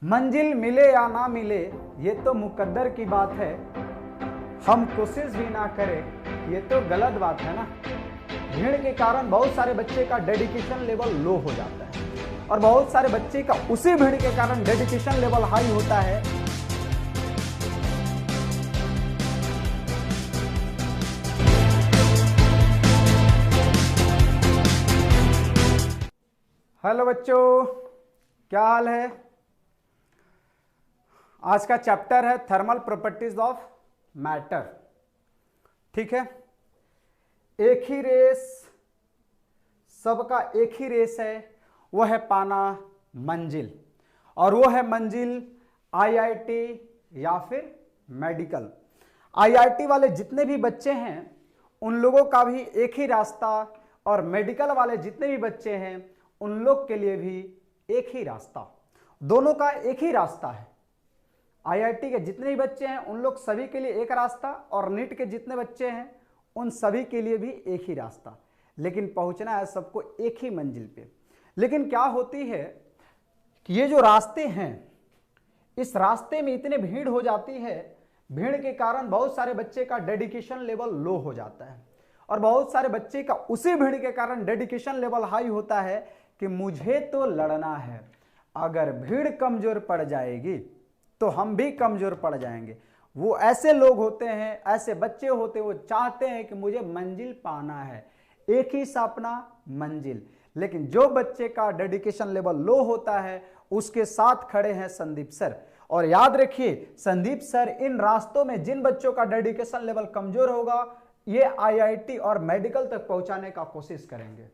मंजिल मिले या ना मिले ये तो मुकद्दर की बात है, हम कोशिश भी ना करें ये तो गलत बात है ना। भीड़ के कारण बहुत सारे बच्चे का डेडिकेशन लेवल लो हो जाता है और बहुत सारे बच्चे का उसी भीड़ के कारण डेडिकेशन लेवल हाई होता है। हेलो बच्चों, क्या हाल है। आज का चैप्टर है थर्मल प्रॉपर्टीज ऑफ मैटर। ठीक है, एक ही रेस, सबका एक ही रेस है, वो है पाना मंजिल, और वो है मंजिल आईआईटी या फिर मेडिकल। आईआईटी वाले जितने भी बच्चे हैं उन लोगों का भी एक ही रास्ता, और मेडिकल वाले जितने भी बच्चे हैं उन लोग के लिए भी एक ही रास्ता, दोनों का एक ही रास्ता है। आईआईटी के जितने भी बच्चे हैं उन लोग सभी के लिए एक रास्ता, और नीट के जितने बच्चे हैं उन सभी के लिए भी एक ही रास्ता, लेकिन पहुंचना है सबको एक ही मंजिल पे। लेकिन क्या होती है कि ये जो रास्ते हैं, इस रास्ते में इतने भीड़ हो जाती है, भीड़ के कारण बहुत सारे बच्चे का डेडिकेशन लेवल लो हो जाता है, और बहुत सारे बच्चे का उसी भीड़ के कारण डेडिकेशन लेवल हाई होता है कि मुझे तो लड़ना है, अगर भीड़ कमजोर पड़ जाएगी तो हम भी कमजोर पड़ जाएंगे। वो ऐसे लोग होते हैं, ऐसे बच्चे होते हैं, वो चाहते हैं कि मुझे मंजिल पाना है, एक ही सपना मंजिल। लेकिन जो बच्चे का डेडिकेशन लेवल लो होता है उसके साथ खड़े हैं संदीप सर। और याद रखिए, संदीप सर इन रास्तों में जिन बच्चों का डेडिकेशन लेवल कमजोर होगा, ये आईआईटी और मेडिकल तक पहुंचाने का कोशिश करेंगे।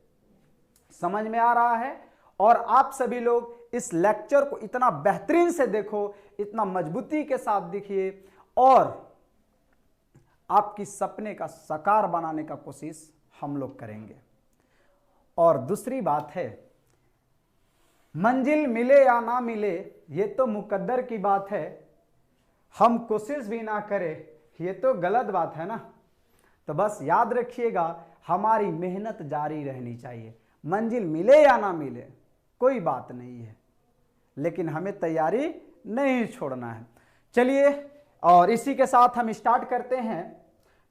समझ में आ रहा है। और आप सभी लोग इस लेक्चर को इतना बेहतरीन से देखो, इतना मजबूती के साथ देखिए, और आपकी सपने का साकार बनाने का कोशिश हम लोग करेंगे। और दूसरी बात है, मंजिल मिले या ना मिले ये तो मुकद्दर की बात है, हम कोशिश भी ना करें ये तो गलत बात है ना। तो बस याद रखिएगा, हमारी मेहनत जारी रहनी चाहिए। मंजिल मिले या ना मिले कोई बात नहीं है, लेकिन हमें तैयारी नहीं छोड़ना है। चलिए, और इसी के साथ हम स्टार्ट करते हैं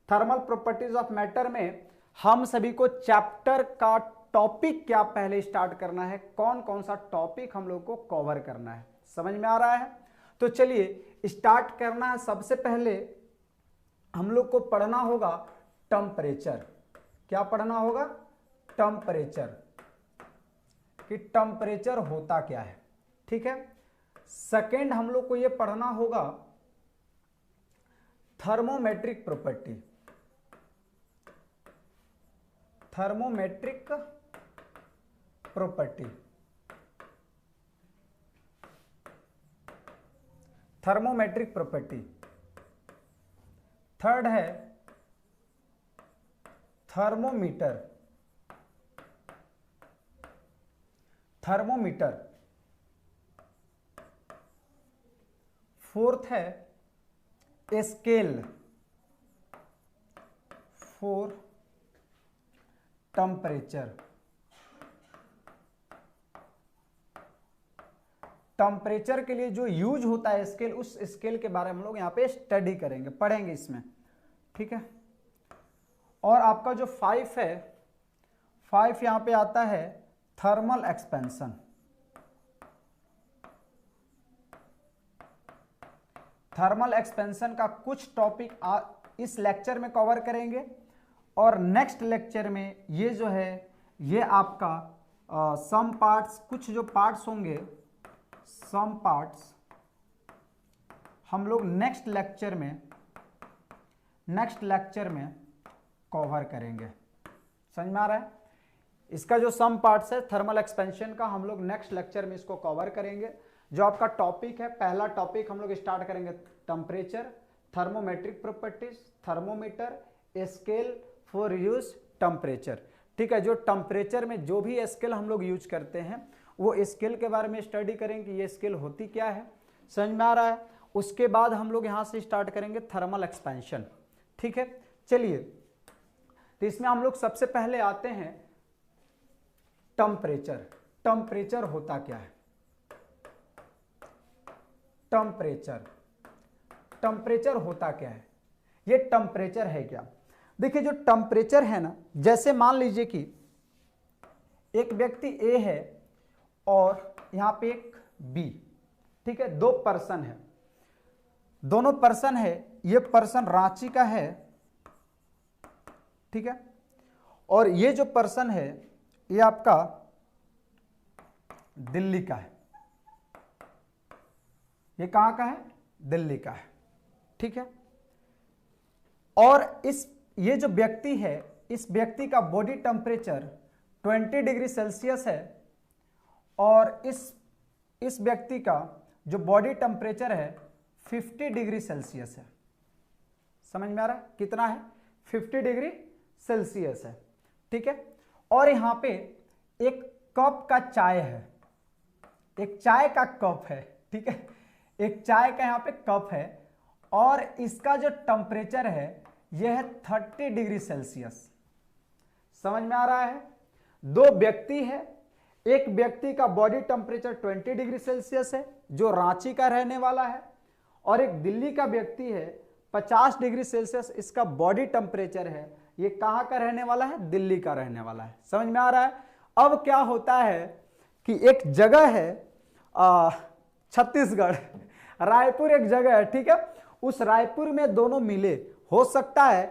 थर्मल प्रॉपर्टीज ऑफ मैटर में। हम सभी को चैप्टर का टॉपिक क्या पहले स्टार्ट करना है, कौन कौन सा टॉपिक हम लोग को कवर करना है, समझ में आ रहा है। तो चलिए स्टार्ट करना है। सबसे पहले हम लोग को पढ़ना होगा टेम्परेचर। क्या पढ़ना होगा? टेम्परेचर, कि टेम्परेचर होता क्या है। ठीक है। सेकेंड हम लोग को यह पढ़ना होगा thermometric property. Thermometric property, thermometric property. Third है थर्मोमीटर, थर्मोमीटर। फोर्थ है स्केल फॉर टेम्परेचर। टेम्परेचर के लिए जो यूज होता है स्केल, उस स्केल के बारे में हम लोग यहाँ पे स्टडी करेंगे, पढ़ेंगे इसमें। ठीक है। और आपका जो 5 है, 5 यहाँ पे आता है थर्मल एक्सपेंशन। थर्मल एक्सपेंशन का कुछ टॉपिक इस लेक्चर में कवर करेंगे, और नेक्स्ट लेक्चर में ये जो है ये आपका सम पार्ट्स, कुछ जो पार्ट्स होंगे, सम पार्ट्स हम लोग नेक्स्ट लेक्चर में कवर करेंगे। समझ में आ रहा है। इसका जो सम पार्ट्स है थर्मल एक्सपेंशन का, हम लोग नेक्स्ट लेक्चर में इसको कवर करेंगे। जो आपका टॉपिक है, पहला टॉपिक हम लोग स्टार्ट करेंगे temperature, thermometric properties, thermometer, scale for use temperature. ठीक है। जो टेम्परेचर में जो भी स्केल हम लोग यूज करते हैं वो स्केल के बारे में स्टडी करेंगे, ये स्केल होती क्या है। समझ में आ रहा है। उसके बाद हम लोग यहां से स्टार्ट करेंगे थर्मल एक्सपेंशन। ठीक है। चलिए, तो इसमें हम लोग सबसे पहले आते हैं टेम्परेचर। टेम्परेचर होता क्या है? टेम्परेचर। टेम्परेचर होता क्या है, ये टेम्परेचर है क्या? देखिए जो टेम्परेचर है ना, जैसे मान लीजिए कि एक व्यक्ति ए है और यहां पे एक बी, ठीक है, दो पर्सन है, दोनों पर्सन है, ये पर्सन रांची का है, ठीक है, और ये जो पर्सन है ये आपका दिल्ली का है। ये कहां का है? दिल्ली का है, ठीक है। और ये जो व्यक्ति है, इस व्यक्ति का बॉडी टेम्परेचर 20 डिग्री सेल्सियस है और इस व्यक्ति का जो बॉडी टेम्परेचर है 50 डिग्री सेल्सियस है। समझ में आ रहा है? कितना है? 50 डिग्री सेल्सियस है, ठीक है। और यहां पे एक कप का चाय है, एक चाय का कप है, ठीक है, एक चाय का यहां पे कप है और इसका जो टेम्परेचर है यह है 30 डिग्री सेल्सियस। समझ में आ रहा है? दो व्यक्ति है, एक व्यक्ति का बॉडी टेम्परेचर 20 डिग्री सेल्सियस है जो रांची का रहने वाला है, और एक दिल्ली का व्यक्ति है 50 डिग्री सेल्सियस इसका बॉडी टेम्परेचर है, ये कहां का रहने वाला है? दिल्ली का रहने वाला है। समझ में आ रहा है? अब क्या होता है कि एक जगह है छत्तीसगढ़, रायपुर एक जगह है, ठीक है, उस रायपुर में दोनों मिले, हो सकता है,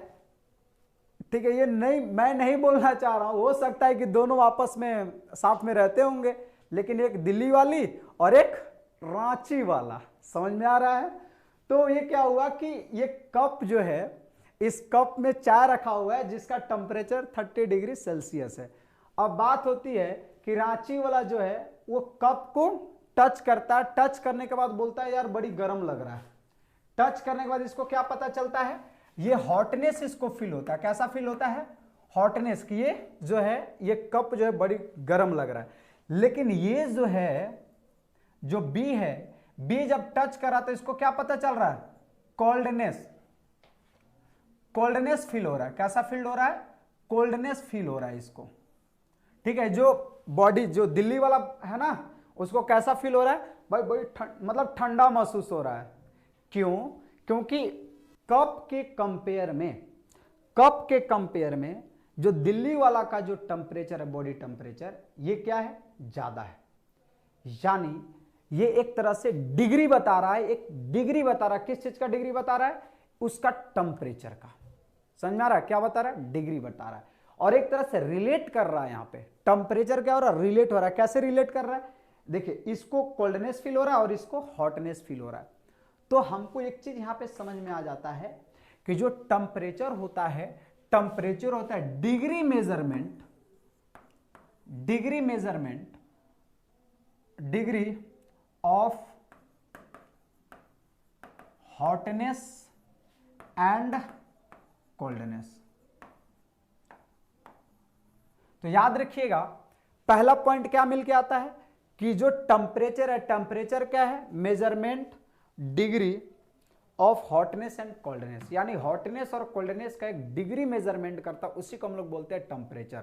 ठीक है, ये नहीं, मैं नहीं बोलना चाह रहा हूं, हो सकता है कि दोनों आपस में साथ में रहते होंगे, लेकिन एक दिल्ली वाली और एक रांची वाला। समझ में आ रहा है? तो ये क्या हुआ कि ये कप जो है, इस कप में चाय रखा हुआ है जिसका टेम्परेचर 30 डिग्री सेल्सियस है। अब बात होती है कि रांची वाला जो है वो कप को टच करता है, टच करने के बाद बोलता है यार बड़ी गर्म लग रहा है। टच करने के बाद इसको क्या पता चलता है? ये हॉटनेस इसको फील होता है। कैसा फील होता है? हॉटनेस, कि ये जो है ये कप जो है बड़ी गर्म लग रहा है। लेकिन ये जो है, जो बी है, बी जब टच करा तो इसको क्या पता चल रहा है? कोल्डनेस, कोल्डनेस फील हो रहा है। कैसा फील हो रहा है? कोल्डनेस फील हो रहा है इसको, ठीक है। जो बॉडी जो दिल्ली वाला है ना, उसको कैसा फील हो रहा है? भाई बड़ी मतलब ठंडा महसूस हो रहा है। क्यों? क्योंकि कप के कंपेयर में जो दिल्ली वाला का जो टेम्परेचर है, बॉडी टेम्परेचर, ये क्या है? ज्यादा है। यानी ये एक तरह से डिग्री बता रहा है, एक डिग्री बता रहा है। किस चीज का डिग्री बता रहा है? उसका टेम्परेचर का। समझ में आ रहा है? क्या बता रहा है? डिग्री बता रहा है। और एक तरह से रिलेट कर रहा है। यहां पे टेम्परेचर क्या हो रहा है? रिलेट हो रहा है। कैसे रिलेट कर रहा है? देखिए, इसको कोल्डनेस फील हो रहा है और इसको हॉटनेस फील हो रहा है। तो हमको एक चीज यहां पे समझ में आ जाता है कि जो टेम्परेचर होता है, टेम्परेचर होता है degree measurement of hotness and coldness. तो याद रखिएगा, पहला पॉइंट क्या मिलके आता है कि जो टेम्परेचर है, टेम्परेचर क्या है? Measurement degree of hotness and coldness, यानी हॉटनेस और कोल्डनेस का एक डिग्री मेजरमेंट करता है, उसी को हम लोग बोलते हैं टेम्परेचर।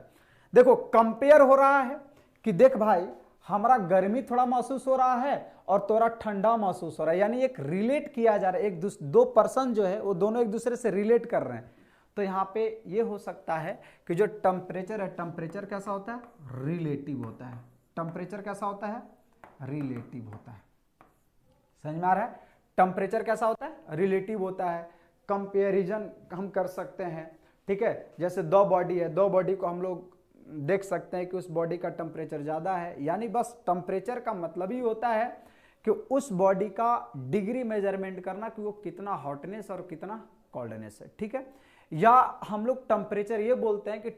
देखो, कंपेयर हो रहा है कि देख भाई, हमारा गर्मी थोड़ा महसूस हो रहा है और तोरा ठंडा महसूस हो रहा है, यानी एक रिलेट किया जा रहा है। दो पर्सन जो है वो दोनों एक दूसरे से रिलेट कर रहे हैं। तो यहां पे ये हो सकता है कि जो टेम्परेचर है, टेम्परेचर कैसा होता है? रिलेटिव होता है। टेम्परेचर कैसा होता है? रिलेटिव होता है। समझ में आ रहा है? टेम्परेचर कैसा होता है? रिलेटिव होता है। कंपेरिजन हम कर सकते हैं, ठीक है। जैसे दो बॉडी है, दो बॉडी को हम लोग देख सकते हैं कि उस बॉडी का टेम्परेचर ज्यादा है, यानी बस टेम्परेचर का मतलब ही होता है कि उस बॉडी का डिग्री मेजरमेंट करना कि वो कितना हॉटनेस और कितना कोल्डनेस है, ठीक है। या हम लोग टेम्परेचर ये बोलते हैं कि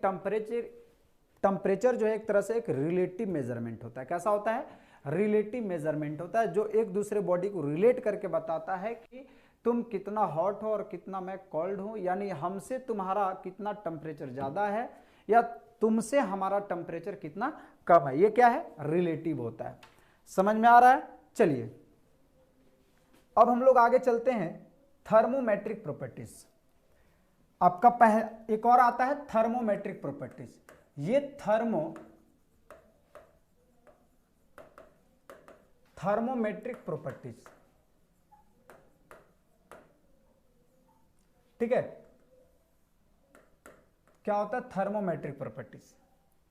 टेम्परेचर जो है एक तरह से एक रिलेटिव मेजरमेंट होता है। कैसा होता है? रिलेटिव मेजरमेंट होता है, जो एक दूसरे बॉडी को रिलेट करके बताता है कि तुम कितना हॉट हो और कितना मैं कोल्ड हूं, यानी हमसे तुम्हारा कितना टेम्परेचर ज्यादा है या तुमसे हमारा टेम्परेचर कितना कम है। ये क्या है? रिलेटिव होता है। समझ में आ रहा है? चलिए अब हम लोग आगे चलते हैं। थर्मोमेट्रिक प्रॉपर्टीज आपका एक और आता है, थर्मोमेट्रिक प्रॉपर्टीज। ये थर्मोमेट्रिक प्रॉपर्टीज ठीक है, क्या होता है थर्मोमेट्रिक प्रॉपर्टीज।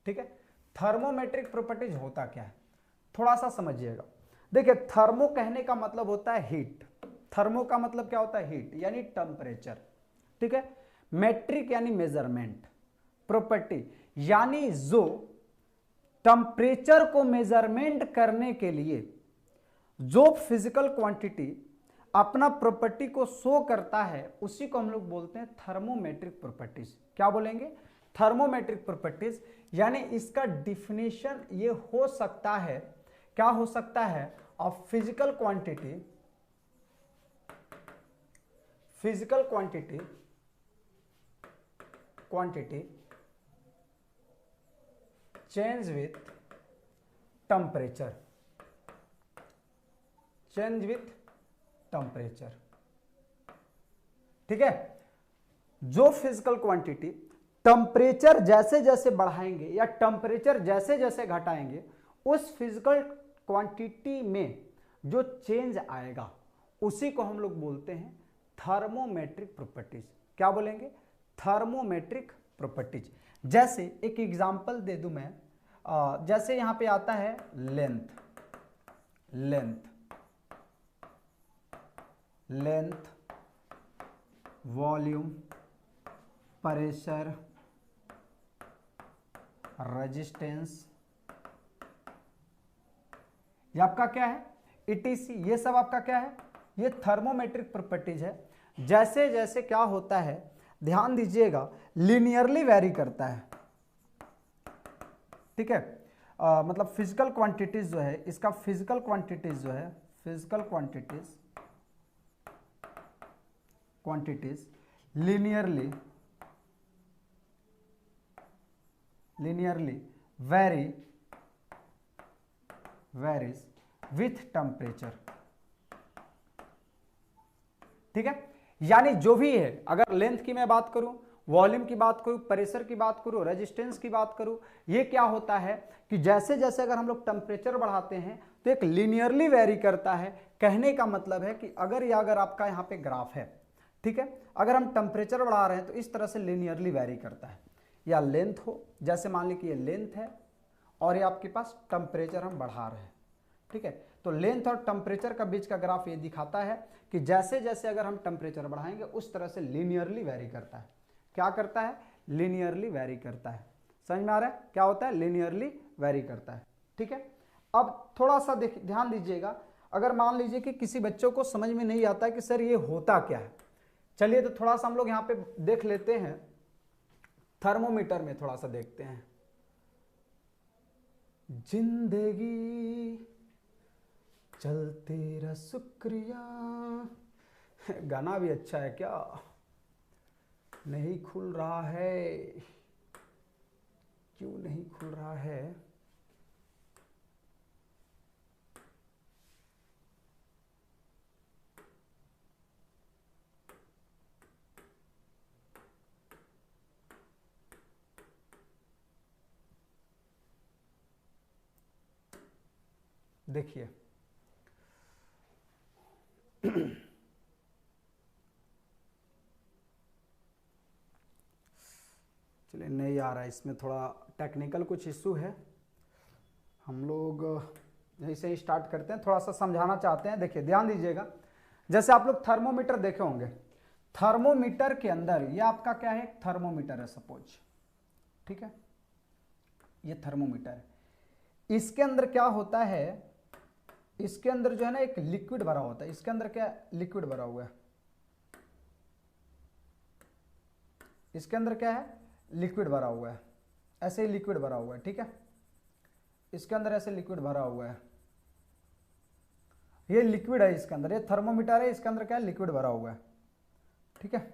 ठीक है, थर्मोमेट्रिक प्रॉपर्टीज होता क्या है थोड़ा सा समझिएगा। देखिए थर्मो कहने का मतलब होता है हीट, थर्मो का मतलब क्या होता है हीट यानी टेम्परेचर। ठीक है, मेट्रिक यानी मेजरमेंट, प्रॉपर्टी यानी जो टेम्परेचर को मेजरमेंट करने के लिए जो फिजिकल क्वांटिटी अपना प्रॉपर्टी को शो करता है उसी को हम लोग बोलते हैं थर्मोमेट्रिक प्रॉपर्टीज। क्या बोलेंगे, थर्मोमेट्रिक प्रॉपर्टीज। यानी इसका डिफिनेशन ये हो सकता है, क्या हो सकता है, of physical quantity, physical quantity change with temperature, change with temperature. ठीक है, जो फिजिकल क्वांटिटी टेम्परेचर जैसे जैसे बढ़ाएंगे या टेम्परेचर जैसे जैसे घटाएंगे उस फिजिकल क्वांटिटी में जो चेंज आएगा उसी को हम लोग बोलते हैं थर्मोमेट्रिक प्रॉपर्टीज। क्या बोलेंगे, थर्मोमेट्रिक प्रॉपर्टीज। जैसे एक एग्जांपल दे दूं मैं, जैसे यहां पे आता है length, length, volume, pressure, resistance, ये आपका क्या है ईटीसी, ये सब आपका क्या है, ये थर्मोमेट्रिक प्रॉपर्टीज है। जैसे जैसे क्या होता है ध्यान दीजिएगा, लीनियरली वैरी करता है। ठीक है, मतलब फिजिकल क्वांटिटीज जो है, इसका फिजिकल क्वांटिटीज जो है, physical quantities linearly varies with temperature. ठीक है, यानी जो भी है, अगर लेंथ की मैं बात करूं, वॉल्यूम की बात करूं, प्रेशर की बात करूं, रेजिस्टेंस की बात करूं, ये क्या होता है कि जैसे जैसे अगर हम लोग टेम्परेचर बढ़ाते हैं तो एक लीनियरली वेरी करता है। कहने का मतलब है कि अगर आपका यहाँ पे ग्राफ है, ठीक है, अगर हम टेम्परेचर बढ़ा रहे हैं तो इस तरह से लीनियरली वेरी करता है। या लेंथ हो, जैसे मान ली कि ये लेंथ है और ये आपके पास टेम्परेचर हम बढ़ा रहे हैं। ठीक है, तो लेंथ और टेम्परेचर का बीच का ग्राफ ये दिखाता है कि जैसे जैसे अगर हम टेम्परेचर बढ़ाएंगे उस तरह से लीनियरली वेरी करता है। क्या करता है, लीनियरली वेरी करता है। समझ में आ रहा है क्या होता है, लीनियरली वेरी करता है। ठीक है, अब थोड़ा सा ध्यान दीजिएगा, अगर मान लीजिए कि किसी बच्चों को समझ में नहीं आता है कि सर ये होता क्या है, चलिए तो थोड़ा सा हम लोग यहाँ पे देख लेते हैं, थर्मोमीटर में थोड़ा सा देखते हैं। जिंदगी चलते रह शुक्रिया, गाना भी अच्छा है क्या, नहीं खुल रहा है, क्यों नहीं खुल रहा है, देखिए चलिए नहीं आ रहा है, इसमें थोड़ा टेक्निकल कुछ इशू है, हम लोग यहीं से ही स्टार्ट करते हैं। थोड़ा सा समझाना चाहते हैं, देखिए ध्यान दीजिएगा, जैसे आप लोग थर्मोमीटर देखे होंगे, थर्मोमीटर के अंदर ये आपका क्या है, थर्मोमीटर है सपोज। ठीक है, ये थर्मोमीटर है, इसके अंदर क्या होता है, इसके अंदर जो है ना एक लिक्विड भरा होता है, इसके अंदर क्या लिक्विड भरा हुआ है, इसके अंदर क्या है, लिक्विड भरा हुआ है, ऐसे ही लिक्विड भरा हुआ है। ठीक है, इसके अंदर ऐसे लिक्विड भरा हुआ है, ये लिक्विड है इसके अंदर, ये थर्मोमीटर है, इसके अंदर क्या है, लिक्विड भरा हुआ है। ठीक है,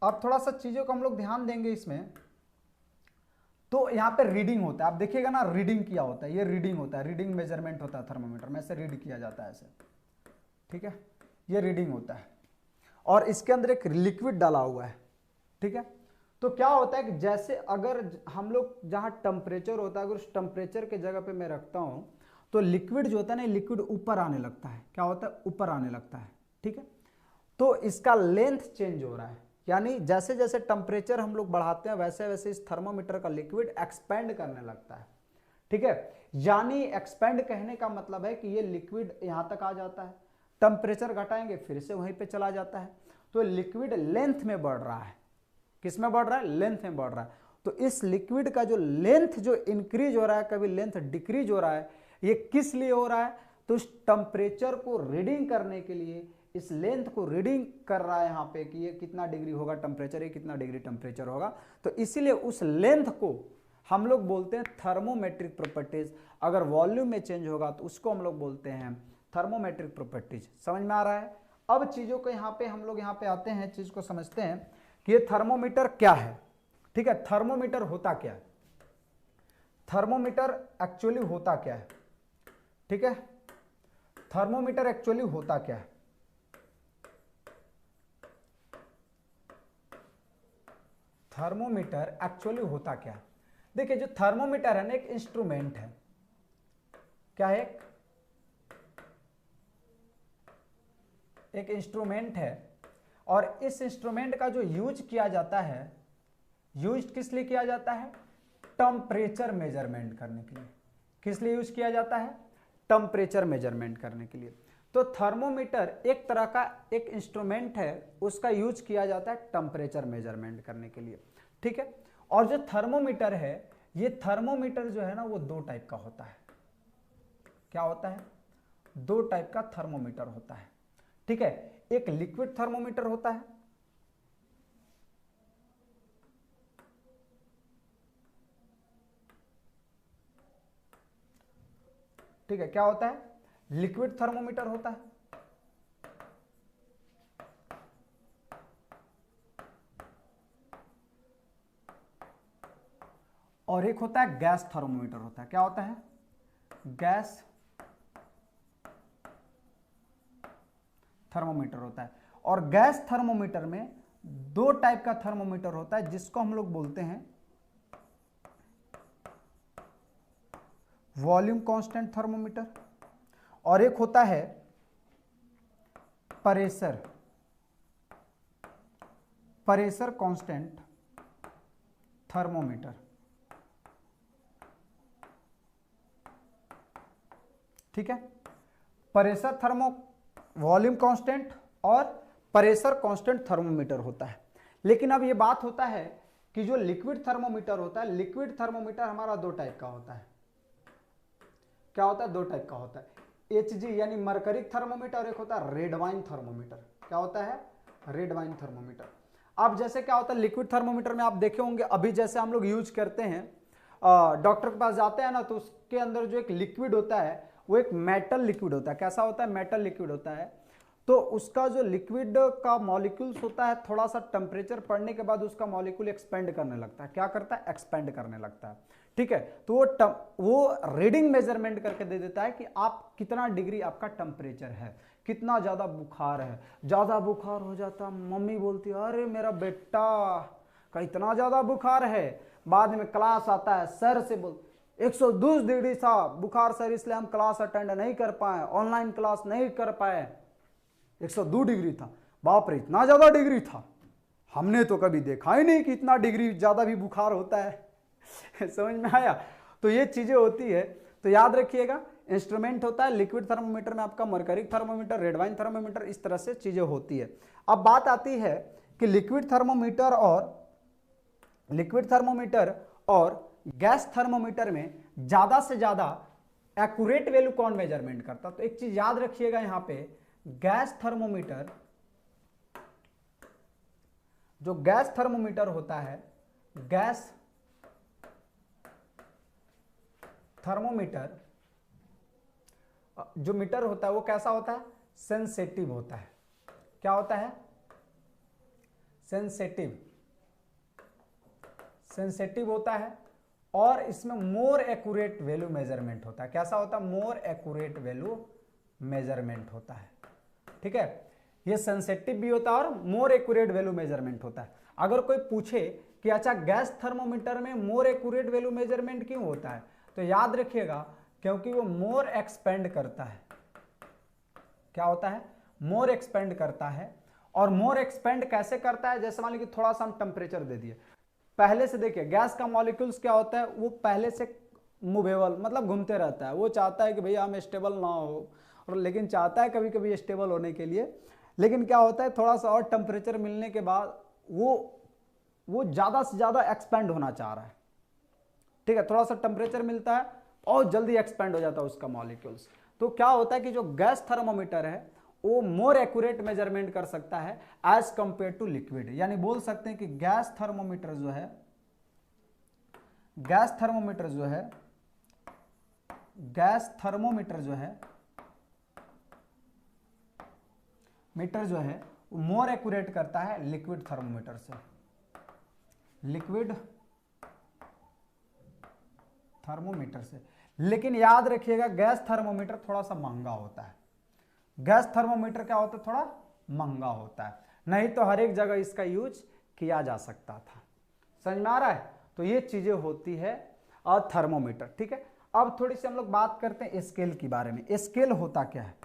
अब थोड़ा सा चीजों को हम लोग ध्यान देंगे इसमें, तो यहाँ पे रीडिंग होता है, आप देखिएगा ना रीडिंग किया होता है, ये रीडिंग होता है, रीडिंग मेजरमेंट होता है थर्मोमीटर में, ऐसे रीड किया जाता है ऐसे। ठीक है, ये रीडिंग होता है और इसके अंदर एक लिक्विड डाला हुआ है। ठीक है, तो क्या होता है कि जैसे अगर हम लोग जहां टेम्परेचर होता है, अगर उस टेम्परेचर के जगह पे मैं रखता हूं तो लिक्विड जो होता है ना, लिक्विड ऊपर आने लगता है, क्या होता है, ऊपर आने लगता है। ठीक है, तो इसका लेंथ चेंज हो रहा है, यानी जैसे जैसे टेम्परेचर हम लोग बढ़ाते हैं वैसे वैसे इस थर्मोमीटर का लिक्विड एक्सपेंड करने लगता है। ठीक है, यानी एक्सपेंड कहने का मतलब है कि ये लिक्विड यहां तक आ जाता है, टेम्परेचर घटाएंगे फिर से वहीं पे चला जाता है, तो लिक्विड लेंथ में बढ़ रहा है। किस में बढ़ रहा है? लेंथ में बढ़ रहा है। तो इस लिक्विड का जो लेंथ जो इंक्रीज हो रहा है, कभी लेंथ डिक्रीज हो रहा है, ये किस लिए हो रहा है? तो इस टेम्परेचर को रीडिंग करने के लिए, इस लेंथ को रीडिंग कर रहा है यहाँ पे कि ये कितना डिग्री होगा टेम्परेचर, ये कितना डिग्री टेम्परेचर होगा। तो इसीलिए उस लेंथ को हम लोग बोलते हैं थर्मोमेट्रिक प्रॉपर्टीज। अगर वॉल्यूम में चेंज होगा तो उसको हम लोग बोलते हैं थर्मोमेट्रिक प्रॉपर्टीज। समझ में आ रहा है? अब चीजों को यहाँ पे हम लोग यहाँ पे आते हैं, चीज को समझते हैं कि ये थर्मोमीटर क्या है। ठीक है, थर्मोमीटर होता क्या है, थर्मोमीटर एक्चुअली होता क्या है। ठीक है, थर्मोमीटर एक्चुअली होता क्या है? थर्मोमीटर एक्चुअली होता क्या है? देखिए, जो थर्मोमीटर है ना, एक इंस्ट्रूमेंट है। क्या है? एक इंस्ट्रूमेंट है, और इस इंस्ट्रूमेंट का जो यूज किया जाता है, यूज किस लिए किया जाता है? टेम्परेचर मेजरमेंट करने के लिए। किस लिए यूज किया जाता है? टेम्परेचर मेजरमेंट करने के लिए। तो थर्मोमीटर एक तरह का एक इंस्ट्रूमेंट है, उसका यूज किया जाता है टेम्परेचर मेजरमेंट करने के लिए। ठीक है, और जो थर्मोमीटर है, ये थर्मोमीटर जो है ना, वो दो टाइप का होता है। क्या होता है? दो टाइप का थर्मोमीटर होता है। ठीक है, एक लिक्विड थर्मोमीटर होता है, ठीक है, क्या होता है? लिक्विड थर्मोमीटर होता है, और एक होता है गैस थर्मोमीटर होता है। क्या होता है? गैस थर्मोमीटर होता है। और गैस थर्मोमीटर में दो टाइप का थर्मोमीटर होता है, जिसको हम लोग बोलते हैं वॉल्यूम कांस्टेंट थर्मोमीटर, और एक होता है प्रेशर कांस्टेंट थर्मोमीटर। ठीक है, प्रेशर वॉल्यूम कांस्टेंट और प्रेशर कांस्टेंट थर्मोमीटर होता है। लेकिन अब ये बात होता है कि जो लिक्विड थर्मोमीटर होता है, लिक्विड थर्मोमीटर हमारा दो टाइप का होता है। क्या होता है? दो टाइप का होता है, HG यानी मरकरिक थर्मोमीटर, और एक होता है रेड वाइन थर्मोमीटर। क्या होता है? Red wine thermometer. अब जैसे क्या होता है लिक्विड थर्मोमीटर में, आप देखे होंगे अभी जैसे हम लोग यूज करते हैं, डॉक्टर के पास जाते हैं ना, तो उसके अंदर जो एक लिक्विड होता है वो एक मेटल लिक्विड होता है। कैसा होता है? मेटल लिक्विड होता है। तो उसका जो लिक्विड का मॉलिक्यूल्स होता है, थोड़ा सा टेम्परेचर पड़ने के बाद उसका मॉलिक्यूल एक्सपेंड करने लगता है। क्या करता है? एक्सपेंड करने लगता है। ठीक है, तो वो रीडिंग मेजरमेंट करके दे देता है कि आप कितना डिग्री आपका टेम्परेचर है, कितना ज्यादा बुखार है। ज्यादा बुखार हो जाता, मम्मी बोलती है अरे मेरा बेटा का इतना ज्यादा बुखार है। बाद में क्लास आता है, सर से बोल 120 डिग्री था बुखार सर, इसलिए हम क्लास अटेंड नहीं कर पाए, ऑनलाइन क्लास नहीं कर पाए, 102 डिग्री था। बाप रे, इतना ज्यादा डिग्री था, हमने तो कभी देखा ही नहीं कि इतना डिग्री ज्यादा भी बुखार होता है। समझ में आया? तो ये चीजें होती है। तो याद रखिएगा, इंस्ट्रूमेंट होता है लिक्विड थर्मोमीटर में आपका मरकरिक थर्मोमीटर, रेड वाइन थर्मोमीटर, इस तरह से चीजें होती है। अब बात आती है कि लिक्विड थर्मोमीटर और गैस थर्मोमीटर में ज्यादा से ज्यादा एक्यूरेट वैल्यू कौन मेजरमेंट करता? तो एक चीज याद रखिएगा यहां पे, गैस थर्मोमीटर, जो गैस थर्मोमीटर होता है, गैस थर्मोमीटर जो मीटर होता है वो कैसा होता है? सेंसिटिव होता है। क्या होता है? सेंसिटिव होता है, और इसमें मोर एक्यूरेट वैल्यू मेजरमेंट होता है। कैसा होता है? मोर एक्यूरेट वैल्यू मेजरमेंट होता है। ठीक है, ये सेंसिटिव भी होता है और मोर एक्यूरेट वैल्यू मेजरमेंट होता है। अगर कोई पूछे कि अच्छा गैस थर्मोमीटर में मोर एक्यूरेट वैल्यू मेजरमेंट क्यों होता है, तो याद रखिएगा क्योंकि वो मोर एक्सपेंड करता है। क्या होता है? मोर एक्सपेंड करता है, और मोर एक्सपेंड कैसे करता है, जैसे मान लीजिए थोड़ा सा हम टेम्परेचर दे दिए, पहले से देखिए गैस का मॉलिक्यूल्स क्या होता है, वो पहले से मूवेबल मतलब घूमते रहता है, वो चाहता है कि भैया हम स्टेबल ना हो, और लेकिन चाहता है कभी कभी स्टेबल होने के लिए, लेकिन क्या होता है थोड़ा सा और टेम्परेचर मिलने के बाद वो ज़्यादा से ज़्यादा एक्सपेंड होना चाह रहा है, ठीक है, थोड़ा सा टेम्परेचर मिलता है और जल्दी एक्सपेंड हो जाता है उसका मॉलिक्यूल्स। तो क्या होता है कि जो गैस थर्मोमीटर है वो मोर एक्यूरेट मेजरमेंट कर सकता है एज कंपेयर टू लिक्विड, यानी बोल सकते हैं कि गैस थर्मोमीटर जो है गैस थर्मोमीटर जो है वो मोर एक्यूरेट करता है लिक्विड थर्मोमीटर से, लेकिन याद रखिएगा गैस थर्मोमीटर थोड़ा सा महंगा होता है, गैस थर्मोमीटर क्या होता है, थोड़ा महंगा होता है, नहीं तो हर एक जगह इसका यूज किया जा सकता था। समझ में आ रहा है? तो ये चीजें होती है और थर्मोमीटर, ठीक है। अब थोड़ी सी हम लोग बात करते हैं स्केल के बारे में। स्केल होता क्या है,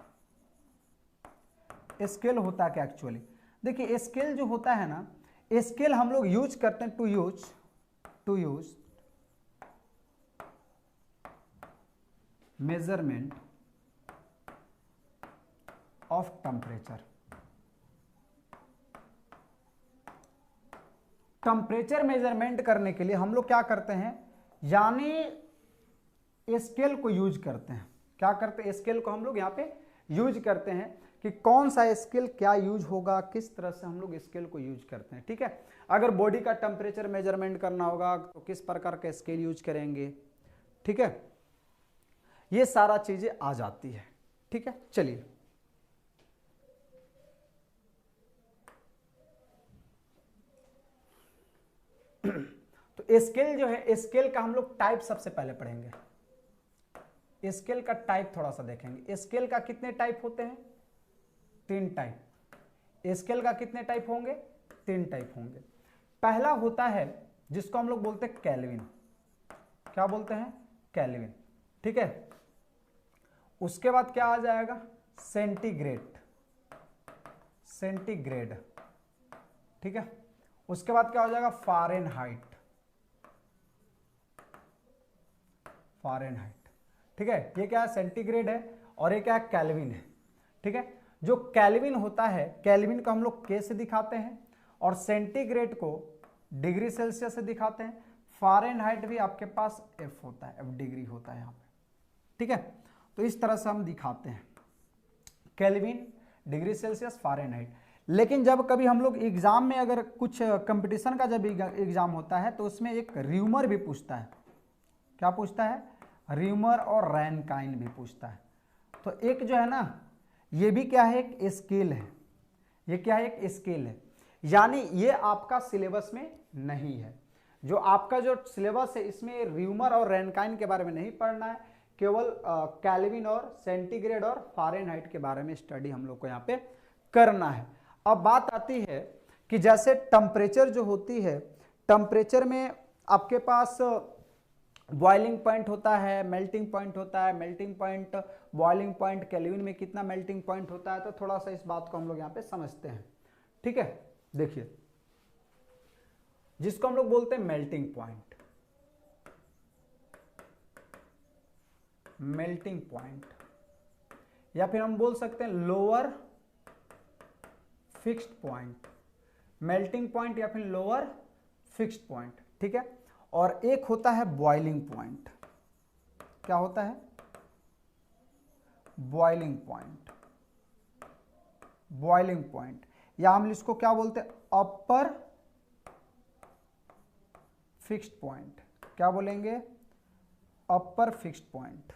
स्केल होता क्या एक्चुअली, देखिए स्केल जो होता है ना, स्केल हम लोग यूज करते हैं to use measurement of temperature measurement करने के लिए हम लोग क्या करते हैं, यानी स्केल को यूज करते हैं। क्या करते हैं, स्केल को हम लोग यहाँ पे यूज करते हैं कि कौन सा स्केल क्या यूज होगा, किस तरह से हम लोग स्केल को यूज करते हैं, ठीक है। अगर बॉडी का टेम्परेचर मेजरमेंट करना होगा तो किस प्रकार का स्केल यूज करेंगे, ठीक है, ये सारा चीजें आ जाती है, ठीक है। चलिए तो स्केल जो है, स्केल का हम लोग टाइप सबसे पहले पढ़ेंगे, स्केल का टाइप थोड़ा सा देखेंगे। स्केल का कितने टाइप होते हैं, 3 टाइप। स्केल का कितने टाइप होंगे, 3 टाइप होंगे। पहला होता है जिसको हम लोग बोलते हैं केल्विन, क्या बोलते हैं, केल्विन, ठीक है। उसके बाद क्या आ जाएगा, सेंटीग्रेड, ठीक है। उसके बाद क्या हो जाएगा, फ़ारेनहाइट, ठीक है। ये क्या है, सेंटीग्रेड है, और ये क्या है, केल्विन है, ठीक है। जो केल्विन होता है, केल्विन को हम लोग के से दिखाते हैं, और सेंटीग्रेड को डिग्री सेल्सियस से दिखाते हैं। फ़ारेनहाइट भी आपके पास एफ होता है, एफ डिग्री होता है यहाँ पे, ठीक है। तो इस तरह से हम दिखाते हैं, केल्विन, डिग्री सेल्सियस, फ़ारेनहाइट। लेकिन जब कभी हम लोग एग्जाम में अगर कुछ कंपटीशन का जब एग्जाम होता है तो उसमें एक र्यूमर भी पूछता है, क्या पूछता है, र्यूमर और रैनकाइन भी पूछता है। तो एक जो है ना, ये भी क्या है, एक स्केल है, ये क्या है, एक स्केल है, यानी ये आपका सिलेबस में नहीं है। जो आपका जो सिलेबस है इसमें र्यूमर और रैनकाइन के बारे में नहीं पढ़ना है, केवल केल्विन और सेंटीग्रेड और फ़ारेनहाइट के बारे में स्टडी हम लोग को यहाँ पे करना है। अब बात आती है कि जैसे टेम्परेचर जो होती है, टेम्परेचर में आपके पास बॉइलिंग पॉइंट होता है, मेल्टिंग पॉइंट होता है, melting point, boiling point, kelvin में कितना मेल्टिंग पॉइंट होता है, तो थोड़ा सा इस बात को हम लोग यहाँ पे समझते हैं, ठीक है। देखिए जिसको हम लोग बोलते हैं मेल्टिंग पॉइंट, या फिर हम बोल सकते हैं lower fixed point, melting point या फिर लोअर फिक्स्ड पॉइंट, ठीक है। और एक होता है बॉइलिंग पॉइंट, क्या होता है, बॉइलिंग पॉइंट, या हम इसको क्या बोलते हैं, अपर फिक्स्ड पॉइंट, क्या बोलेंगे, अपर फिक्स्ड पॉइंट,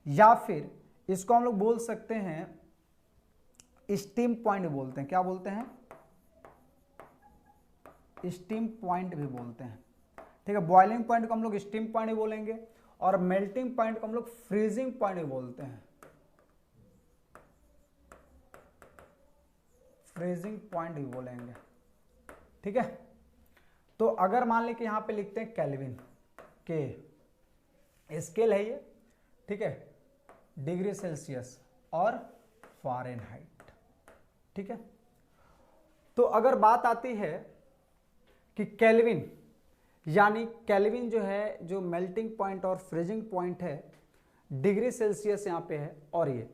या फिर इसको हम लोग बोल सकते हैं स्टीम पॉइंट बोलते हैं, क्या बोलते हैं, स्टीम पॉइंट भी बोलते हैं, ठीक है। बॉइलिंग पॉइंट को हम लोग स्टीम पॉइंट भी बोलेंगे, और मेल्टिंग पॉइंट को हम लोग फ्रीजिंग पॉइंट भी बोलते हैं, फ्रीजिंग पॉइंट भी बोलेंगे, ठीक है। तो अगर मान लें कि यहां पे लिखते हैं केल्विन, के स्केल है ये, ठीक है, डिग्री सेल्सियस और फ़ारेनहाइट। ठीक है, तो अगर बात आती है कि केल्विन, यानी केल्विन जो है, जो मेल्टिंग पॉइंट और फ्रीजिंग पॉइंट है, डिग्री सेल्सियस यहाँ पे है, और ये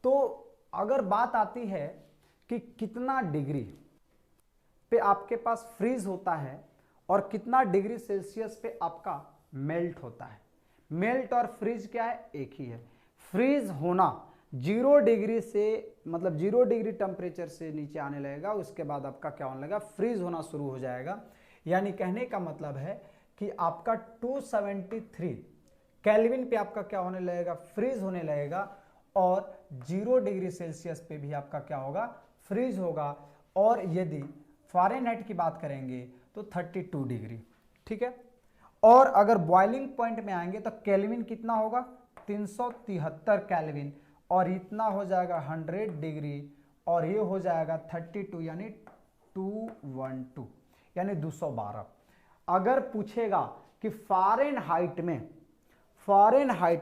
तो अगर बात आती है कि कितना डिग्री पे आपके पास फ्रीज होता है और कितना डिग्री सेल्सियस पे आपका मेल्ट होता है। मेल्ट और फ्रीज क्या है, एक ही है। फ्रीज होना 0 डिग्री से, मतलब 0 डिग्री टेम्परेचर से नीचे आने लगेगा, उसके बाद आपका क्या होने लगेगा, फ्रीज होना शुरू हो जाएगा। यानी कहने का मतलब है कि आपका 273 केल्विन पे आपका क्या होने लगेगा, फ्रीज होने लगेगा, और 0 डिग्री सेल्सियस पे भी आपका क्या होगा, फ्रीज होगा। और यदि फ़ारेनहाइट की बात करेंगे तो 32 डिग्री। ठीक है, और अगर बॉइलिंग पॉइंट में आएंगे तो केल्विन कितना होगा, 373 केल्विन, और इतना हो जाएगा 100 डिग्री, और ये हो जाएगा 32 यानी 212 यानी 212। अगर पूछेगा कि फ़ारेनहाइट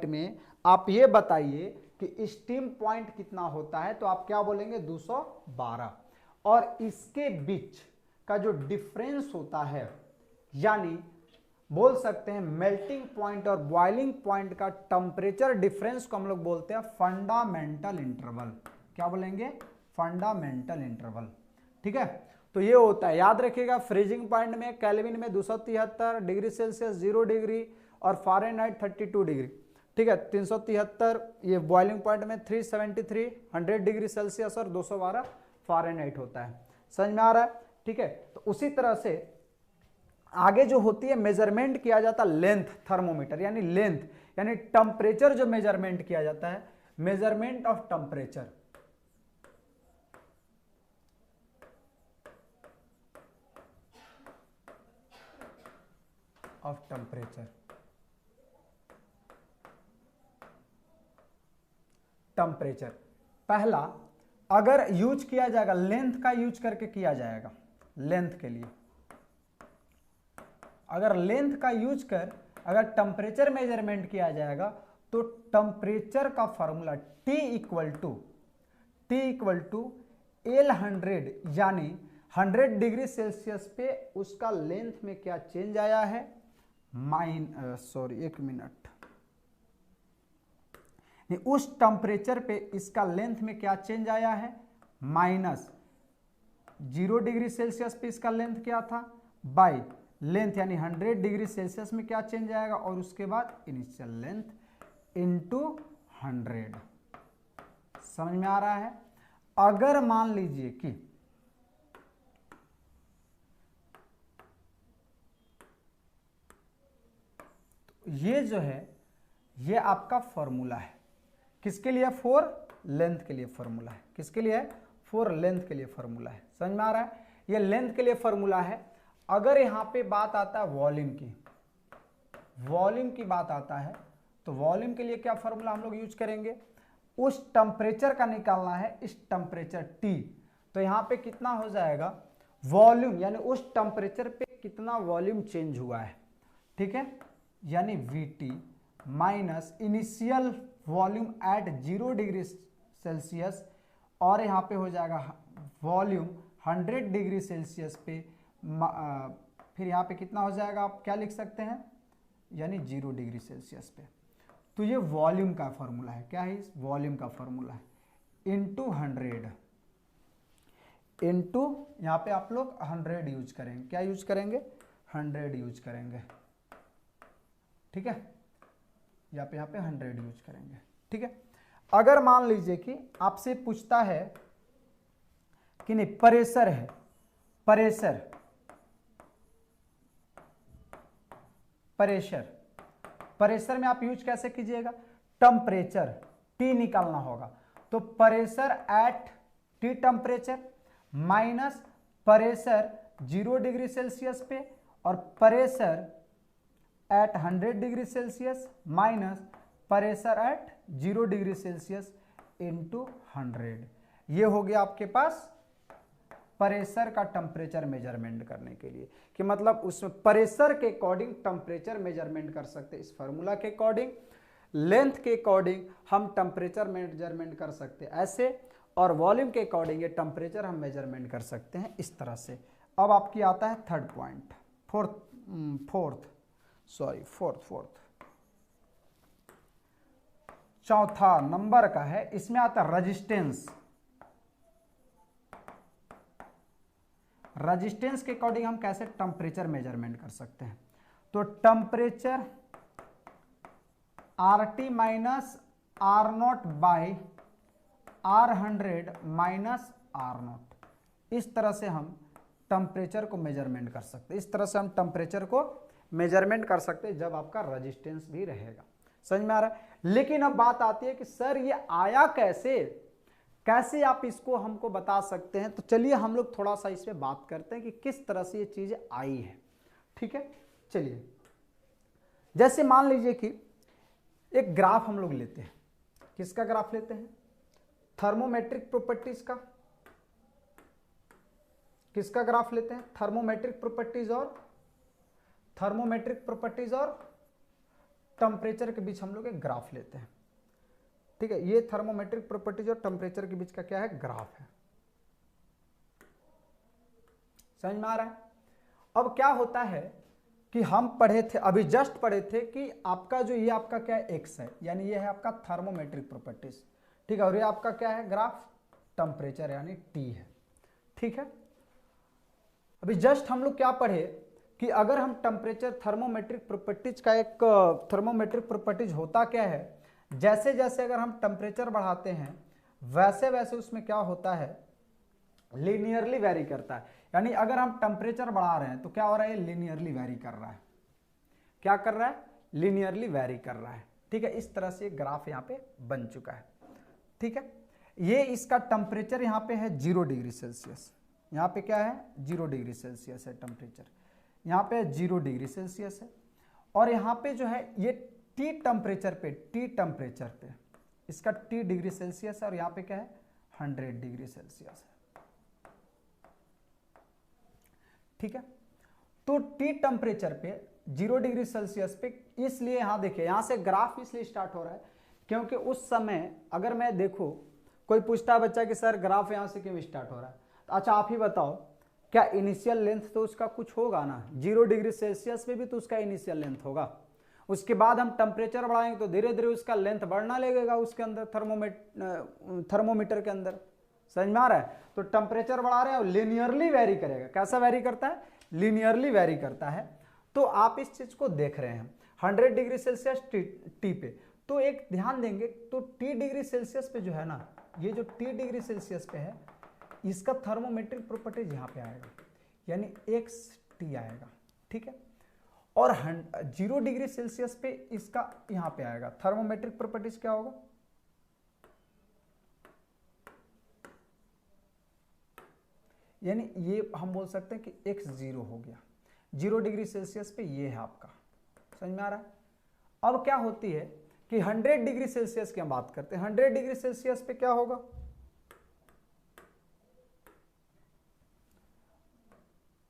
में आप ये बताइए कि स्टीम पॉइंट कितना होता है, तो आप क्या बोलेंगे, 212। और इसके बीच का जो डिफरेंस होता है, यानी बोल सकते हैं मेल्टिंग पॉइंट और बॉइलिंग पॉइंट का टेम्परेचर डिफरेंस को हम लोग बोलते हैं फंडामेंटल इंटरवल। क्या बोलेंगे, फंडामेंटल इंटरवल। ठीक है, तो ये होता है, याद रखिएगा, फ्रीजिंग पॉइंट में केल्विन में 273 डिग्री सेल्सियस 0 डिग्री और फ़ारेनहाइट 32 डिग्री। ठीक है, 373 ये बॉइलिंग पॉइंट में, 373 100 डिग्री सेल्सियस और 212 फ़ारेनहाइट होता है। समझ में आ रहा है। ठीक है, तो उसी तरह से आगे जो होती है मेजरमेंट किया जाता है लेंथ, थर्मोमीटर यानी लेंथ, यानी टेम्परेचर जो मेजरमेंट किया जाता है, measurement of temperature. Of temperature, temperature पहला अगर यूज किया जाएगा, लेंथ का यूज करके किया जाएगा। लेंथ के लिए अगर लेंथ का यूज कर अगर टेम्परेचर मेजरमेंट किया जाएगा, तो टेम्परेचर का formula T equal to L100, यानी 100 डिग्री सेल्सियस पे उसका लेंथ में क्या चेंज आया है, एक मिनट, उस टेम्परेचर पे इसका लेंथ में क्या चेंज आया है, माइनस 0 डिग्री सेल्सियस पे इसका लेंथ क्या था, बाई लेंथ यानी 100 डिग्री सेल्सियस में क्या चेंज आएगा, और उसके बाद इनिशियल लेंथ इनटू 100। समझ में आ रहा है। अगर मान लीजिए कि ये जो है ये आपका फॉर्मूला है, किसके लिए, फॉर लेंथ के लिए फॉर्मूला है, किसके लिए है, फॉर लेंथ के लिए फॉर्मूला है। समझ में आ रहा है, ये लेंथ के लिए फॉर्मूला है। अगर यहां पे बात आता है वॉल्यूम की बात आता है, तो वॉल्यूम के लिए क्या फॉर्मूला हम लोग यूज करेंगे, उस टेम्परेचर का निकालना है, इस टेम्परेचर T, तो यहां पे कितना हो जाएगा वॉल्यूम, यानी उस टेम्परेचर पे कितना वॉल्यूम चेंज हुआ है। ठीक है, यानी VT minus initial volume at 0 degree Celsius, और यहाँ पे हो जाएगा वॉल्यूम 100 डिग्री सेल्सियस पे, फिर यहाँ पे कितना हो जाएगा, आप क्या लिख सकते हैं, यानी 0 डिग्री सेल्सियस पे। तो ये वॉल्यूम का फॉर्मूला है, क्या है, इस वॉल्यूम का फॉर्मूला है, इंटू 100, इंटू यहाँ पे आप लोग 100 यूज करेंगे, क्या यूज करेंगे, 100 यूज करेंगे। ठीक है, यहाँ पे 100 यूज करेंगे। ठीक है, अगर मान लीजिए कि आपसे पूछता है कि नहीं प्रेशर है, प्रेशर में आप यूज कैसे कीजिएगा, टेम्परेचर T निकालना होगा, तो pressure at T temperature minus pressure 0 degree Celsius पे, और pressure at 100 degree Celsius minus pressure at 0 degree Celsius into 100। ये हो गया आपके पास प्रेशर का टेम्परेचर मेजरमेंट करने के लिए, कि मतलब उसमें प्रेशर के अकॉर्डिंग टेम्परेचर मेजरमेंट कर सकते इस फार्मूला के अकॉर्डिंग। लेंथ के अकॉर्डिंग हम टेम्परेचर मेजरमेंट कर सकते हैं ऐसे, और वॉल्यूम के अकॉर्डिंग ये टेम्परेचर हम मेजरमेंट कर सकते हैं इस तरह से। अब आपकी आता है थर्ड पॉइंट, फोर्थ चौथा नंबर का है, इसमें आता है रेजिस्टेंस। रेजिस्टेंस के अकॉर्डिंग हम कैसे टेम्परेचर मेजरमेंट कर सकते हैं। तो temperature RT minus R0 by R100 minus R0, इस तरह से हम टेम्परेचर को मेजरमेंट कर सकते हैं। इस तरह से हम टेम्परेचर को मेजरमेंट कर सकते हैं जब आपका रेजिस्टेंस भी रहेगा। समझ में आ रहा है। लेकिन अब बात आती है कि सर ये आया कैसे, कैसे आप इसको हमको बता सकते हैं। तो चलिए हम लोग थोड़ा सा इस पे बात करते हैं कि किस तरह से ये चीजें आई है। ठीक है, चलिए जैसे मान लीजिए कि एक ग्राफ हम लोग लेते हैं। किसका ग्राफ लेते हैं? थर्मोमेट्रिक प्रॉपर्टीज का। किसका ग्राफ लेते हैं? थर्मोमेट्रिक प्रॉपर्टीज और टेम्परेचर के बीच हम लोग एक ग्राफ लेते हैं। ठीक है, ये थर्मोमेट्रिक प्रॉपर्टीज और टेम्परेचर के बीच का क्या है? ग्राफ है। समझ में आ रहा है। अब क्या होता है कि हम पढ़े थे, अभी जस्ट पढ़े थे कि आपका जो ये आपका क्या है? एक्स है, यानी ये है आपका थर्मोमेट्रिक प्रॉपर्टीज। ठीक है, और ये आपका क्या है? ग्राफ टेम्परेचर यानी टी है। ठीक है, अभी जस्ट हम लोग क्या पढ़े कि अगर हम टेम्परेचर थर्मोमेट्रिक प्रॉपर्टीज का एक थर्मोमेट्रिक प्रॉपर्टीज होता क्या है, जैसे जैसे अगर हम टेम्परेचर बढ़ाते हैं वैसे वैसे उसमें क्या होता है? लीनियरली वेरी करता है। यानी अगर हम टेम्परेचर बढ़ा रहे हैं तो क्या हो रहा है? लीनियरली वेरी कर रहा है। क्या कर रहा है? लीनियरली वेरी कर रहा है। ठीक है, इस तरह से ग्राफ यहाँ पे बन चुका है। ठीक है, ये इसका टेम्परेचर यहाँ पे है 0 डिग्री सेल्सियस। यहाँ पे क्या है? 0 डिग्री सेल्सियस है टेम्परेचर। यहाँ पे 0 डिग्री सेल्सियस है, और यहाँ पे जो है ये टी टेम्परेचर पे इसका टी डिग्री सेल्सियस है, और यहाँ पे क्या है? 100 डिग्री सेल्सियस है। ठीक है, तो टी टेम्परेचर पे 0 डिग्री सेल्सियस पे, इसलिए यहां देखिए, यहां से ग्राफ इसलिए स्टार्ट हो रहा है क्योंकि उस समय अगर मैं देखो, कोई पूछता है बच्चा कि सर ग्राफ यहां से क्यों स्टार्ट हो रहा है, तो अच्छा आप ही बताओ, क्या इनिशियल लेंथ तो उसका कुछ होगा ना? 0 डिग्री सेल्सियस पे भी तो उसका इनिशियल लेंथ होगा। उसके बाद हम टेम्परेचर बढ़ाएंगे तो धीरे धीरे उसका लेंथ बढ़ना लगेगा उसके अंदर, थर्मोमीटर के अंदर। समझ में आ रहा है। तो टेम्परेचर बढ़ा रहे हैं और लीनियरली वेरी करेगा। कैसा वेरी करता है? लीनियरली वेरी करता है। तो आप इस चीज को देख रहे हैं 100 डिग्री सेल्सियस टी पे, तो एक ध्यान देंगे, तो टी डिग्री सेल्सियस पे जो है ना, ये जो टी डिग्री सेल्सियस पे है, इसका थर्मोमेट्रिक प्रॉपर्टीज यहाँ पे आएगा, यानी एक्स टी आएगा। ठीक है, और 0 डिग्री सेल्सियस पे इसका यहाँ पे आएगा थर्मोमेट्रिक प्रॉपर्टीज क्या होगा? यानी ये हम बोल सकते हैं कि x 0 हो गया। 0 डिग्री सेल्सियस पे ये है आपका। समझ में आ रहा है। अब क्या होती है कि 100 डिग्री सेल्सियस की हम बात करते हैं। 100 डिग्री सेल्सियस पे क्या होगा?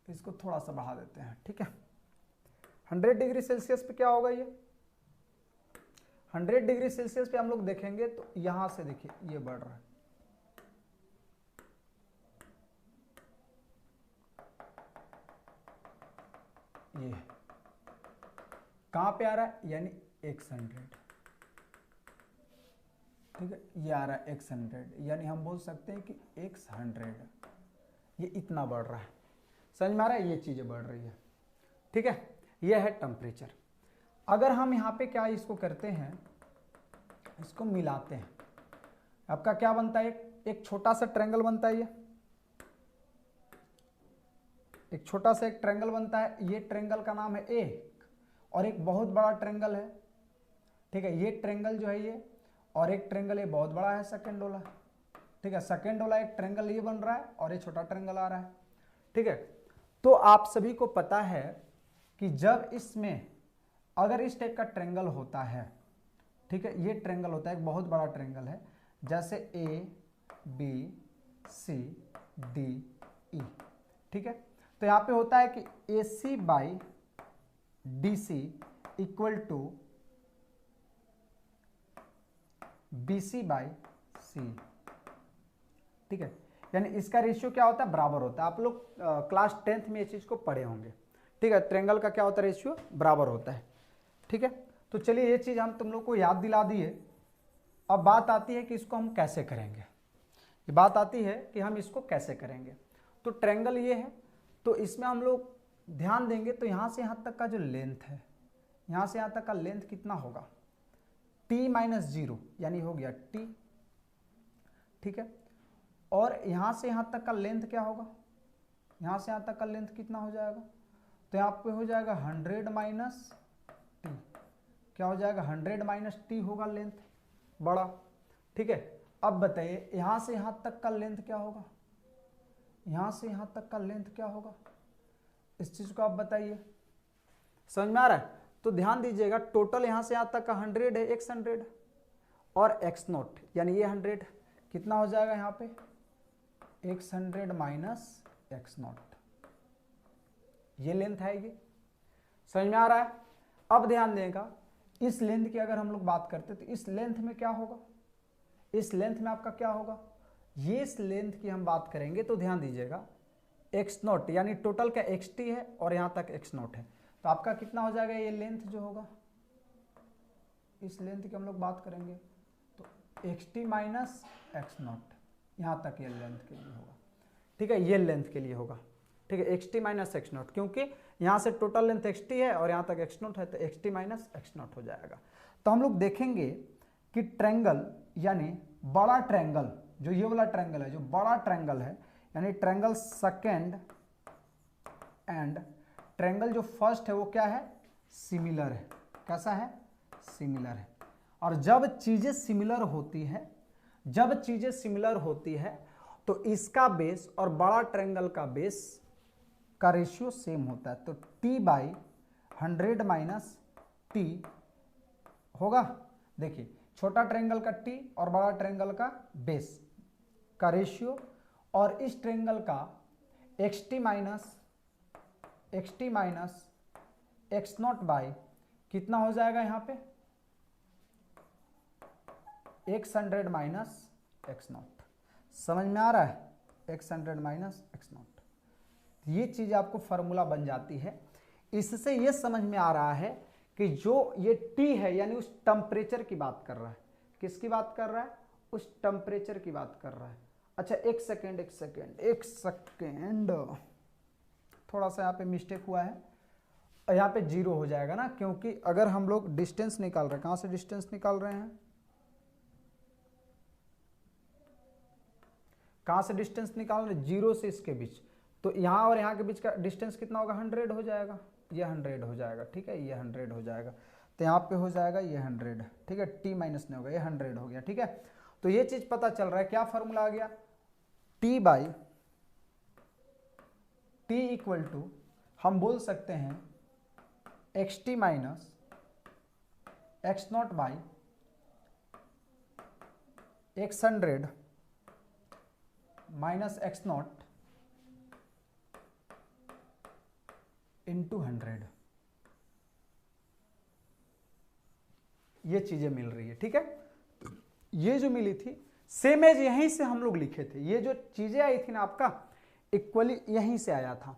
इसको थोड़ा सा बढ़ा देते हैं। ठीक है, 100 डिग्री सेल्सियस पे क्या होगा? ये 100 डिग्री सेल्सियस पे हम लोग देखेंगे तो यहां से देखिए ये बढ़ रहा है, ये कहां पे आ रहा है? यानी x100। ठीक है, ये आ रहा है x100, यानी हम बोल सकते हैं कि x100 ये इतना बढ़ रहा है। समझ में आ रहा है, ये चीजें बढ़ रही है। ठीक है, ये है टेम्परेचर। अगर हम यहाँ पे क्या इसको करते हैं, इसको मिलाते हैं, आपका क्या बनता है? एक छोटा सा ट्रायंगल बनता है। ये एक छोटा सा एक ट्रायंगल बनता है। ये ट्रायंगल का नाम है ए, और एक बहुत बड़ा ट्रायंगल है। ठीक है, ये ट्रायंगल जो है ये, और एक ट्रायंगल ये बहुत बड़ा है, सेकंड वाला। ठीक है, सेकंड वाला एक ट्रायंगल ये बन रहा है, और ये छोटा ट्रायंगल आ रहा है। ठीक है, तो आप सभी को पता है कि जब इसमें अगर इस टाइप का ट्रायंगल होता है, ठीक है, ये ट्रायंगल होता है, एक बहुत बड़ा ट्रायंगल है, जैसे A B C D E. ठीक है, तो यहां पे होता है कि A C by D C equal to BC by C. ठीक है, यानी इसका रेशियो क्या होता है, बराबर होता है। आप लोग क्लास 10th में ये चीज को पढ़े होंगे। ठीक है, ट्रायंगल का क्या होता है, रेशियो बराबर होता है। ठीक है, तो चलिए ये चीज हम तुम लोग को याद दिला दिए। अब बात आती है कि इसको हम कैसे करेंगे। ये बात आती है कि हम इसको कैसे करेंगे। तो ट्रायंगल ये है, तो इसमें हम लोग ध्यान देंगे तो यहां से यहां तक का जो लेंथ है, यहां से यहां तक का लेंथ कितना होगा, t माइनस 0 यानी हो गया t। ठीक है, और यहां से यहां तक का लेंथ क्या होगा, यहां से यहां तक का लेंथ कितना हो जाएगा, तो यहाँ पे हो जाएगा 100 माइनस टी। क्या हो जाएगा, 100 माइनस टी होगा लेंथ बड़ा। ठीक है, अब बताइए यहां से यहां तक का लेंथ क्या होगा, यहां से यहां तक का लेंथ क्या होगा, इस चीज को आप बताइए। समझ में आ रहा है? तो ध्यान दीजिएगा, टोटल यहां से यहां तक का 100 है, x100 और x0 यानी ये 100 कितना हो जाएगा यहाँ पे, x100 माइनस x0, ये लेंथ आएगी। समझ में आ रहा है? अब ध्यान देगा, इस लेंथ की अगर हम लोग बात करते तो इस लेंथ में क्या होगा, इस लेंथ में आपका क्या होगा, ये इस लेंथ की हम बात करेंगे तो ध्यान दीजिएगा x0 यानी टोटल का xt है और यहां तक x0 है, तो आपका कितना हो जाएगा, ये लेंथ जो होगा, इस लेंथ की हम लोग बात करेंगे तो xt माइनस x0, यहां तक ये लेंथ के लिए होगा। ठीक है, ये लेंथ के लिए होगा। ठीक है, xt माइनस x0, क्योंकि यहां से टोटल लेंथ xt है और यहां तक x0 है, तो xt माइनस x0 हो जाएगा। तो हम लोग देखेंगे कि ट्रायंगल यानी बड़ा ट्रायंगल, जो ये वाला ट्रायंगल है, जो बड़ा ट्रायंगल है, यानी ट्रायंगल सेकेंड एंड ट्रायंगल जो फर्स्ट है वो क्या है, सिमिलर है। कैसा है, सिमिलर है। और जब चीजें सिमिलर होती है, जब चीजें सिमिलर होती है तो इसका बेस और बड़ा ट्रायंगल का बेस का रेशियो सेम होता है। तो t बाई 100 माइनस टी होगा। देखिए, छोटा ट्रायंगल का t और बड़ा ट्रायंगल का बेस का रेशियो, और इस ट्रायंगल का xt माइनस x0 बाई कितना हो जाएगा यहाँ पे, x100 माइनस x0। समझ में आ रहा है, x100 माइनस x0। ये चीज आपको फॉर्मूला बन जाती है। इससे ये समझ में आ रहा है कि जो ये T है यानी उस टेम्परेचर की बात कर रहा है। किसकी बात कर रहा है, उस टेम्परेचर की बात कर रहा है। अच्छा, एक सेकेंड, थोड़ा सा यहाँ पे मिस्टेक हुआ है, यहाँ पे 0 हो जाएगा ना, क्योंकि अगर हम लोग डिस्टेंस निकाल रहे हैं, कहाँ से डिस्टेंस निकाल रहे हैं, कहाँ से डिस्टेंस निकाल रहे हैं, 0 से इसके बीच, तो यहाँ और यहाँ के बीच का डिस्टेंस कितना होगा, 100 हो जाएगा, ये 100 हो जाएगा। ठीक है, ये 100 हो जाएगा, तो यहाँ पे हो जाएगा ये 100। ठीक है, t माइनस नहीं होगा, ये 100 हो गया। ठीक है, तो ये चीज पता चल रहा है, क्या फॉर्मूला आ गया, t by t equal to हम बोल सकते हैं xt minus x0 by 100 minus x0 into 100। ये चीजें मिल रही है। ठीक है, ये जो मिली थी सेम एज यहीं से हम लोग लिखे थे, ये जो चीजें आई थी ना आपका इक्वली यहीं से आया था।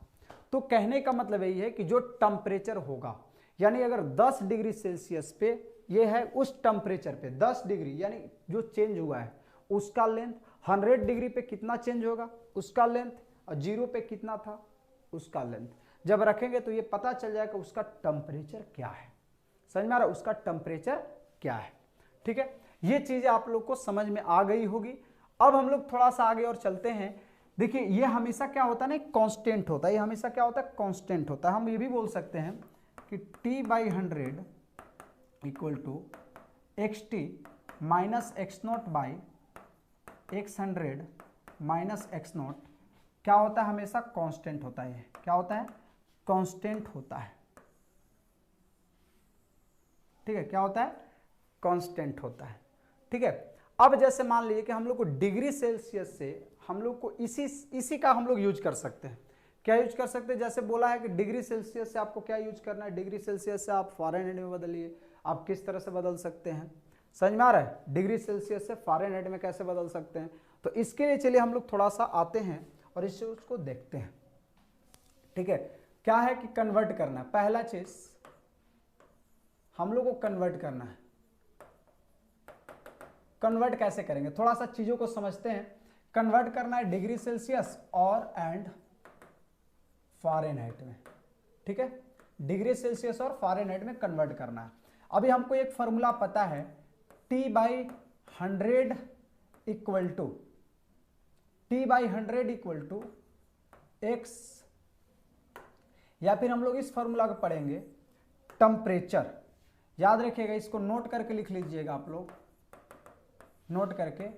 तो कहने का मतलब यही है कि जो टेम्परेचर होगा, यानी अगर 10 डिग्री सेल्सियस पे ये है, उस टेम्परेचर पे 10 डिग्री यानी जो चेंज हुआ है उसका लेंथ, 100 डिग्री पे कितना चेंज होगा उसका लेंथ, और 0 पे कितना था उसका लेंथ, जब रखेंगे तो ये पता चल जाएगा उसका टेम्परेचर क्या है। समझ में आ रहा है, उसका टेम्परेचर क्या है। ठीक है, ये चीजें आप लोग को समझ में आ गई होगी। अब हम लोग थोड़ा सा आगे और चलते हैं। देखिए, ये हमेशा क्या होता है ना, कांस्टेंट होता है, ये हमेशा क्या होता है, कांस्टेंट होता है। हम ये भी बोल सकते हैं कि t by 100 equal to xt minus x0 by 100 minus x0 क्या होता है, हमेशा कांस्टेंट होता है। क्या होता है, कांस्टेंट होता है। ठीक है, क्या होता है, कांस्टेंट होता है। ठीक है, अब जैसे मान लीजिए कि हम लोग को डिग्री सेल्सियस से हम लोग को इसी का हम लोग यूज कर सकते हैं। क्या यूज कर सकते हैं, जैसे बोला है कि डिग्री सेल्सियस से आपको क्या यूज करना है, डिग्री सेल्सियस से आप फ़ारेनहाइट में बदलिए। आप किस तरह से बदल सकते हैं, समझ में आ रहा है? डिग्री सेल्सियस से फ़ारेनहाइट में कैसे बदल सकते हैं, तो इसके लिए चलिए हम लोग थोड़ा सा आते हैं और इस चीज को देखते हैं। ठीक है, क्या है कि कन्वर्ट करना है। पहला चीज हम लोग को कन्वर्ट करना है। कन्वर्ट कैसे करेंगे, थोड़ा सा चीजों को समझते हैं। कन्वर्ट करना है डिग्री सेल्सियस और एंड फ़ारेनहाइट में। ठीक है, डिग्री सेल्सियस और फ़ारेनहाइट में कन्वर्ट करना है। अभी हमको एक फॉर्मूला पता है, T/100 इक्वल टू x, या फिर हम लोग इस फॉर्मूला को पढ़ेंगे टेम्परेचर। याद रखिएगा, इसको नोट करके लिख लीजिएगा आप लोग, नोट करके,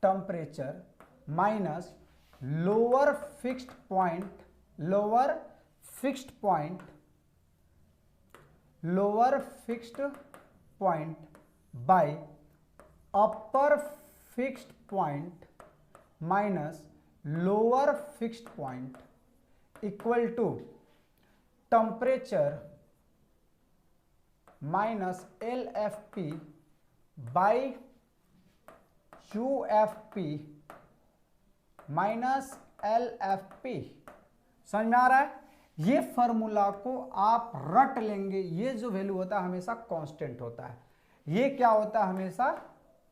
temperature minus lower fixed point by upper fixed point minus lower fixed point equal to temperature minus LFP by UFP minus LFP। समझ में आ रहा है? ये फॉर्मूला को आप रट लेंगे। ये जो वैल्यू होता है हमेशा कांस्टेंट होता है। ये क्या होता है? हमेशा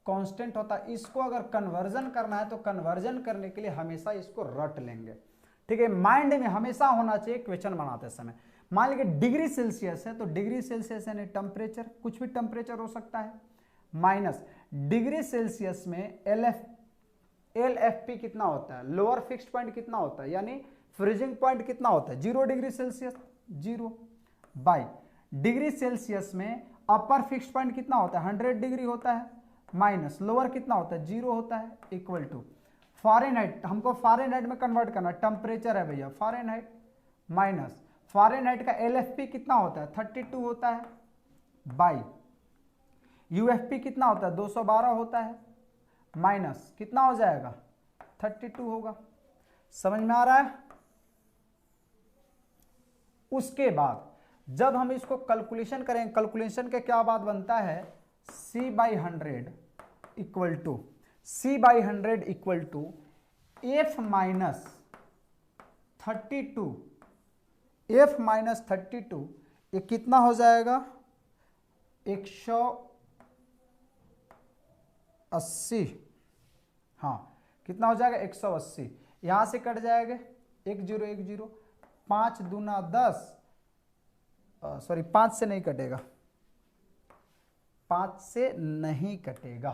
कांस्टेंट होता है। इसको अगर कन्वर्जन करना है तो कन्वर्जन करने के लिए हमेशा इसको रट लेंगे। ठीक है, माइंड में हमेशा होना चाहिए क्वेश्चन बनाते समय। मान लीजिए डिग्री सेल्सियस है तो डिग्री सेल्सियस यानी टेम्परेचर, कुछ भी टेम्परेचर हो सकता है, माइनस डिग्री सेल्सियस में LFP कितना होता है, लोअर फिक्स्ड पॉइंट कितना होता है, यानी फ्रीजिंग पॉइंट कितना होता है, 0 degree Celsius, 0 by degree Celsius में अपर फिक्स्ड पॉइंट कितना होता है, 100 डिग्री होता है, माइनस लोअर कितना होता है, 0 होता है, इक्वल टू फ़ारेनहाइट। हमको फ़ारेनहाइट में कन्वर्ट करना, टेम्परेचर है भैया फ़ारेनहाइट, माइनस फ़ारेनहाइट का LFP कितना होता है, 32 होता है, बाई UFP कितना होता है, 212 होता है, माइनस कितना हो जाएगा, 32 होगा। समझ में आ रहा है? उसके बाद जब हम इसको कैलकुलेशन करें, कैलकुलेशन के क्या बात बनता है, C/100 equal to F minus 32, ये कितना हो जाएगा, 180। हाँ, कितना हो जाएगा, 180। यहां से कट जाएगा 1 0 1 0, 5 दूना 10, सॉरी 5 से नहीं कटेगा, 5 से नहीं कटेगा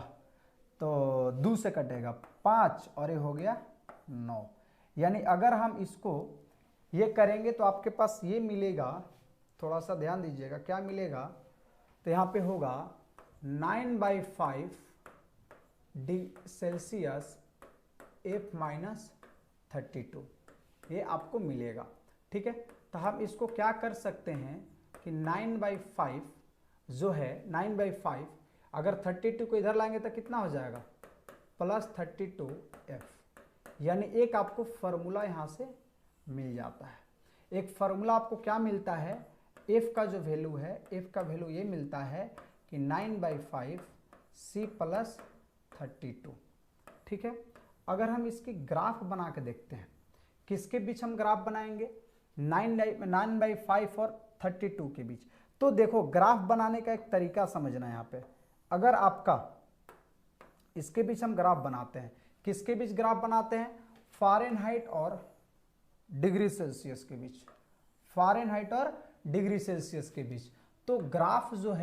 तो 2 से कटेगा, 5 और ये हो गया 9। यानी अगर हम इसको ये करेंगे तो आपके पास ये मिलेगा, थोड़ा सा ध्यान दीजिएगा क्या मिलेगा, तो यहाँ पे होगा 9/5 डिग्री सेल्सियस F-32, ये आपको मिलेगा। ठीक है, तो हम इसको क्या कर सकते हैं कि 9/5 जो है, 9/5 अगर 32 को इधर लाएंगे तो कितना हो जाएगा, प्लस 32F, यानी एक आपको फॉर्मूला यहाँ से मिल जाता है। एक फॉर्मूला आपको क्या मिलता है, F का जो वैल्यू है, F का वैल्यू ये मिलता है कि 9/5 C प्लस 32। ठीक है, अगर हम इसकी ग्राफ बना के देखते हैं, किसके बीच हम ग्राफ बनाएंगे, 9/5 और 32 के बीच। तो देखो ग्राफ बनाने का एक तरीका समझना है यहाँ पे। अगर आपका इसके बीच हम ग्राफ बनाते हैं, किसके बीच ग्राफ बनाते हैं, फ़ारेनहाइट और डिग्री सेल्सियस के बीच, फ़ारेनहाइट और डिग्री सेल्सियस के बीच। तो ग्राफ जो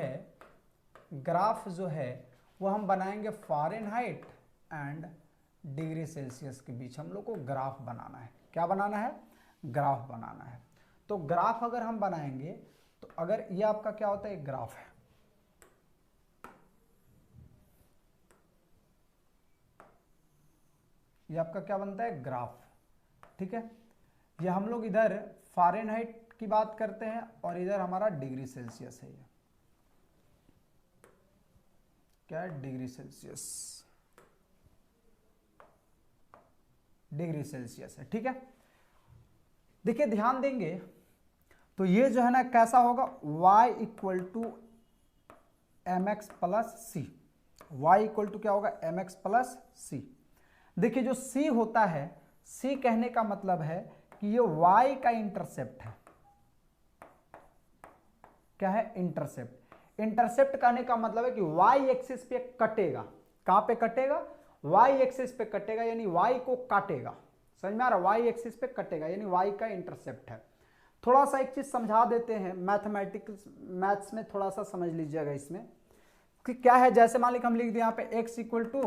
है वो हम बनाएंगे फ़ारेनहाइट एंड डिग्री सेल्सियस के बीच। हम लोग को ग्राफ बनाना है। क्या बनाना है, ग्राफ बनाना है। तो ग्राफ अगर हम बनाएंगे तो अगर ये आपका क्या होता है, एक ग्राफ है, ये आपका क्या बनता है, ग्राफ। ठीक है, ये हम लोग इधर फ़ारेनहाइट की बात करते हैं और इधर हमारा डिग्री सेल्सियस है। ये क्या है, डिग्री सेल्सियस है। ठीक है, देखिए ध्यान देंगे तो ये जो है ना कैसा होगा, y = mx + c। y equal to क्या होगा mx प्लस सी। देखिए जो c होता है, c कहने का मतलब है कि ये y का इंटरसेप्ट है। क्या है? इंटरसेप्ट। इंटरसेप्ट कहने का मतलब है कि y एक्सिस पे कटेगा। कहां पे कटेगा? y एक्सिस पे कटेगा, यानी y को काटेगा। समझ में आ रहा? y एक्सिस पे कटेगा यानी y का इंटरसेप्ट है। थोड़ा सा एक चीज समझा देते हैं, मैथ्स में थोड़ा सा समझ लीजिएगा इसमें कि क्या है। जैसे मान लीजिए हम लिख दिए यहाँ पे x equal to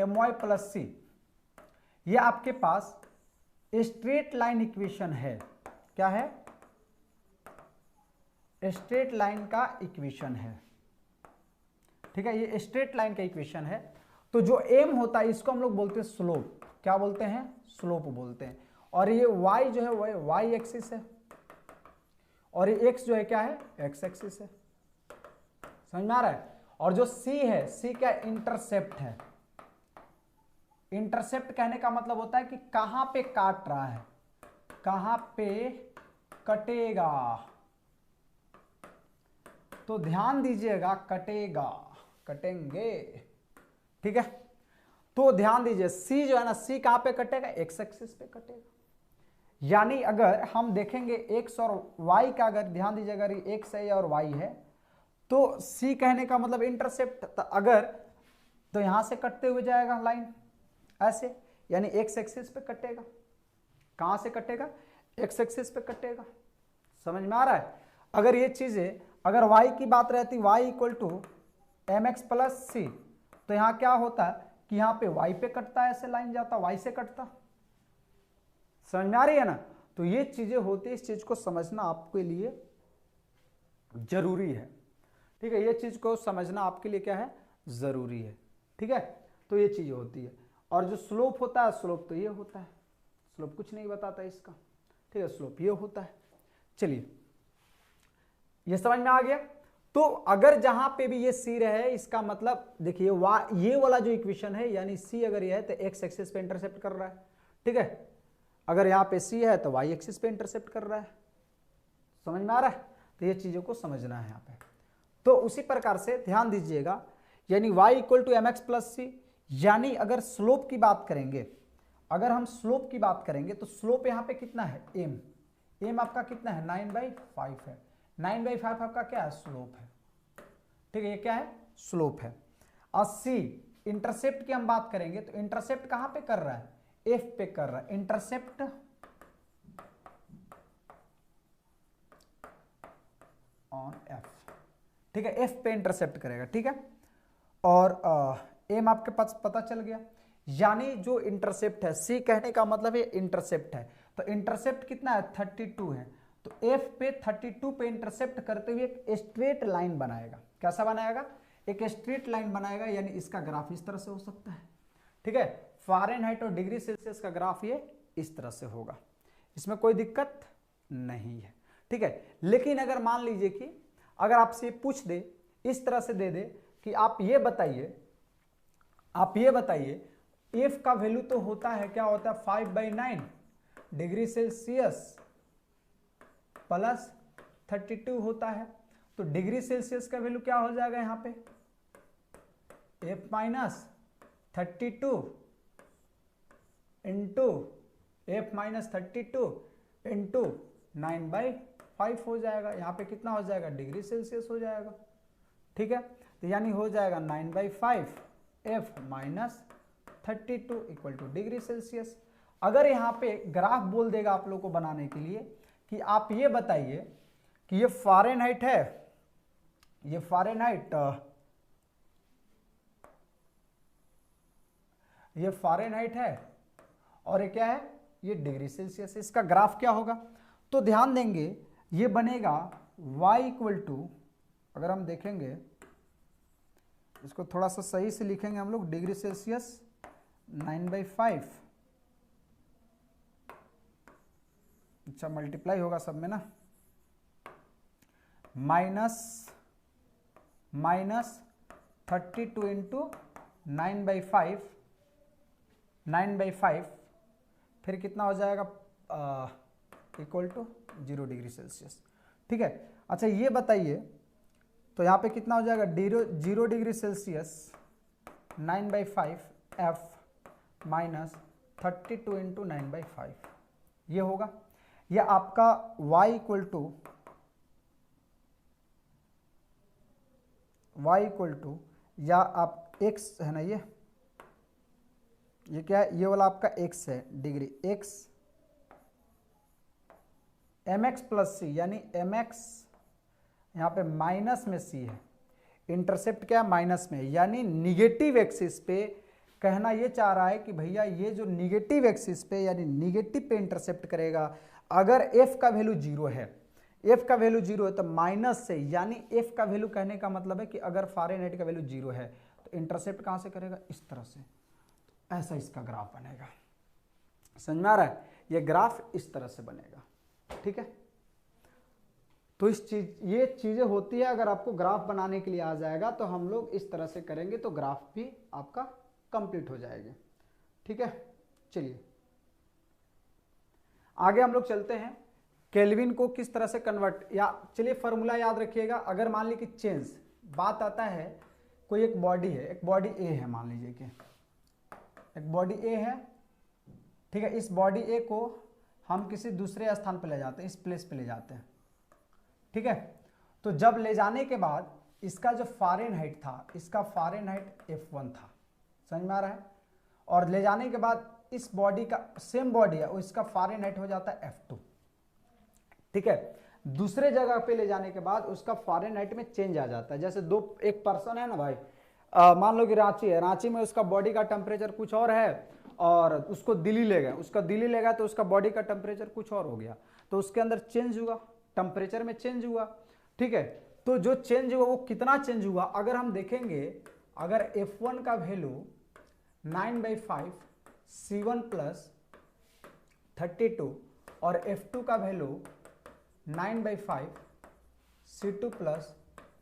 my plus C, ये आपके पास स्ट्रेट लाइन इक्वेशन है। क्या है? स्ट्रेट लाइन का इक्वेशन है। ठीक है, ये स्ट्रेट लाइन का इक्वेशन है। तो जो m होता है इसको हम लोग बोलते हैं स्लोप। क्या बोलते हैं? स्लोप बोलते हैं। और ये y जो है वह y एक्सिस है, और ये x जो है क्या है? x एक्सिस है। समझ में आ रहा है? और जो c है, c क्या? इंटरसेप्ट है। इंटरसेप्ट कहने का मतलब होता है कि कहां पे काट रहा है, कहां पे कटेगा। तो ध्यान दीजिएगा, कटेगा, कटेंगे। ठीक है, तो ध्यान दीजिए c जो है ना, c कहां पे कटेगा? x एक्सिस पे कटेगा। यानी अगर हम देखेंगे x और y का, अगर ध्यान दीजिए, अगर x है और y है तो c कहने का मतलब इंटरसेप्ट। अगर तो यहां से कटते हुए जाएगा लाइन ऐसे, यानी x एक्सिस पे कटेगा। कहां से कटेगा? x एक्सिस पे कटेगा। समझ में आ रहा है? अगर ये चीजें, अगर y की बात रहती, y equal to mx plus C, तो यहां क्या होता है कि यहां पे y पे कटता है, ऐसे लाइन जाता, y से कटता। समझ में आ रही है ना? तो ये चीजें होती है, इस चीज को समझना आपके लिए जरूरी है। ठीक है, ये चीज को समझना आपके लिए क्या है? जरूरी है। ठीक है, तो ये चीज होती है। और जो स्लोप होता है, स्लोप तो ये होता है, स्लोप कुछ नहीं बताता इसका। ठीक है, स्लोप ये होता है। चलिए, ये समझ में आ गया। तो अगर जहां पे भी ये सी रहे, इसका मतलब देखिए ये वाला जो इक्वेशन है, यानी सी अगर ये है तो एक्स एक्सिस पे इंटरसेप्ट कर रहा है। ठीक है, अगर यहाँ पे सी है तो वाई एक्सिस पे इंटरसेप्ट कर रहा है। समझ में आ रहा है? तो ये चीजों को समझना है यहाँ पे। तो उसी प्रकार से ध्यान दीजिएगा, यानी y equal to m x plus C, यानी अगर स्लोप की बात करेंगे, अगर हम स्लोप की बात करेंगे तो स्लोप यहाँ पे कितना है? m आपका कितना है? 9/5 है। 9/5 आपका क्या है? स्लोप है। ठीक है, ये क्या है? स्लोप है। और c इंटरसेप्ट की हम बात करेंगे तो इंटरसेप्ट कहां पे कर रहा है? f पे कर रहा है। Intercept on f। ठीक है, f पे इंटरसेप्ट करेगा। ठीक है, और m आपके पास पता चल गया। यानी जो इंटरसेप्ट है, c कहने का मतलब है इंटरसेप्ट है। तो इंटरसेप्ट कितना है? 32 है। तो f पे 32 पे इंटरसेप्ट करते हुए एक स्ट्रेट लाइन बनाएगा। कैसा बनाएगा? एक स्ट्रेट लाइन बनाएगा, यानी इसका ग्राफ इस तरह से हो सकता है। ठीक है, फ़ारेनहाइट और डिग्री सेल्सियस का ग्राफ ये इस तरह से होगा, इसमें कोई दिक्कत नहीं है। ठीक है, लेकिन अगर मान लीजिए कि अगर आपसे पूछ दे, इस तरह से दे दे कि आप ये बताइए f का वैल्यू तो होता है, क्या होता है? 5/9 डिग्री सेल्सियस प्लस 32 होता है। तो डिग्री सेल्सियस का वैल्यू क्या हो जाएगा यहाँ पे? f minus 32 into f minus 32 into 9/5 हो जाएगा। यहाँ पे कितना हो जाएगा? डिग्री सेल्सियस हो जाएगा। ठीक है, तो यानी हो जाएगा 9/5 f minus 32 equal two degree Celsius. अगर यहाँ पे ग्राफ बोल देगा आप लोग को बनाने के लिए कि आप ये बताइए कि ये फ़ारेनहाइट है, ये फ़ारेनहाइट है, और ये क्या है? ये डिग्री सेल्सियस। इसका ग्राफ क्या होगा? तो ध्यान देंगे, ये बनेगा y इक्वल टू, अगर हम देखेंगे इसको थोड़ा सा सही से लिखेंगे हम लोग, डिग्री सेल्सियस 9/5, अच्छा मल्टीप्लाई होगा सब में ना, माइनस 32 इंटू 9/5 फिर कितना हो जाएगा? Equal to 0 degree Celsius. ठीक है, अच्छा ये बताइए तो यहाँ पे कितना हो जाएगा 0 degree Celsius 9/5 F minus 32 into 9/5 ये होगा। यह आपका y इक्वल टू या आप x है ना, ये क्या है, ये वाला आपका x है degree, x mx plus c, यानी mx यहाँ पे माइनस में c है, इंटरसेप्ट क्या है माइनस में, यानी निगेटिव एक्सिस पे कहना ये चाह रहा है कि भैया ये जो निगेटिव एक्सिस पे यानी निगेटिव पे इंटरसेप्ट करेगा, अगर f का वैल्यू 0 है, f का वैल्यू 0 है तो माइनस से, यानी f का वैल्यू कहने का मतलब है कि अगर फारेनहाइट का वैल्यू 0 है तो इंटरसेप्ट कहाँ से करेगा, इस तरह से, तो ऐसा इसका ग्राफ बनेगा। समझ में आ रहा है, ये ग्राफ इस तरह से बनेगा। ठीक है, तो ये चीजें होती है, अगर आपको ग्राफ बनाने के लिए आ जाएगा तो हम लोग इस तरह से करेंगे तो ग्राफ भी आपका कंप्लीट हो जाएगी। ठीक है, चलिए आगे हम लोग चलते हैं, केल्विन को किस तरह से कन्वर्ट, या चलिए फॉर्मूला याद रखिएगा। अगर मान लीजिए कि चेंज बात आता है, कोई एक बॉडी है, एक बॉडी ए है, मान लीजिए कि एक बॉडी ए है, ठीक है, इस बॉडी ए को हम किसी दूसरे स्थान पर ले जाते हैं, इस प्लेस पे ले जाते हैं। ठीक है, तो जब ले जाने के बाद इसका जो फारेनहाइट था, इसका फारेनहाइट F1 था, समझ में आ रहा है, और ले जाने के बाद इस बॉडी का सेम बॉडी है, इसका फारेनहाइट हो जाता है F2। ठीक है, दूसरे जगह पे ले जाने के बाद उसका फारेनहाइट में चेंज आ जाता है। जैसे एक पर्सन है ना भाई, मान लो कि रांची है, रांची में उसका बॉडी का टेम्परेचर कुछ और है और उसको दिल्ली ले गए, तो उसका बॉडी का टेम्परेचर कुछ और हो गया, तो उसके अंदर चेंज हुआ, टेम्परेचर में चेंज हुआ। ठीक है, तो जो चेंज हुआ वो कितना चेंज हुआ, अगर हम देखेंगे, अगर F1 का वैल्यू 9/5 C1 प्लस 32 और F2 का वैल्यू 9/5 C2 प्लस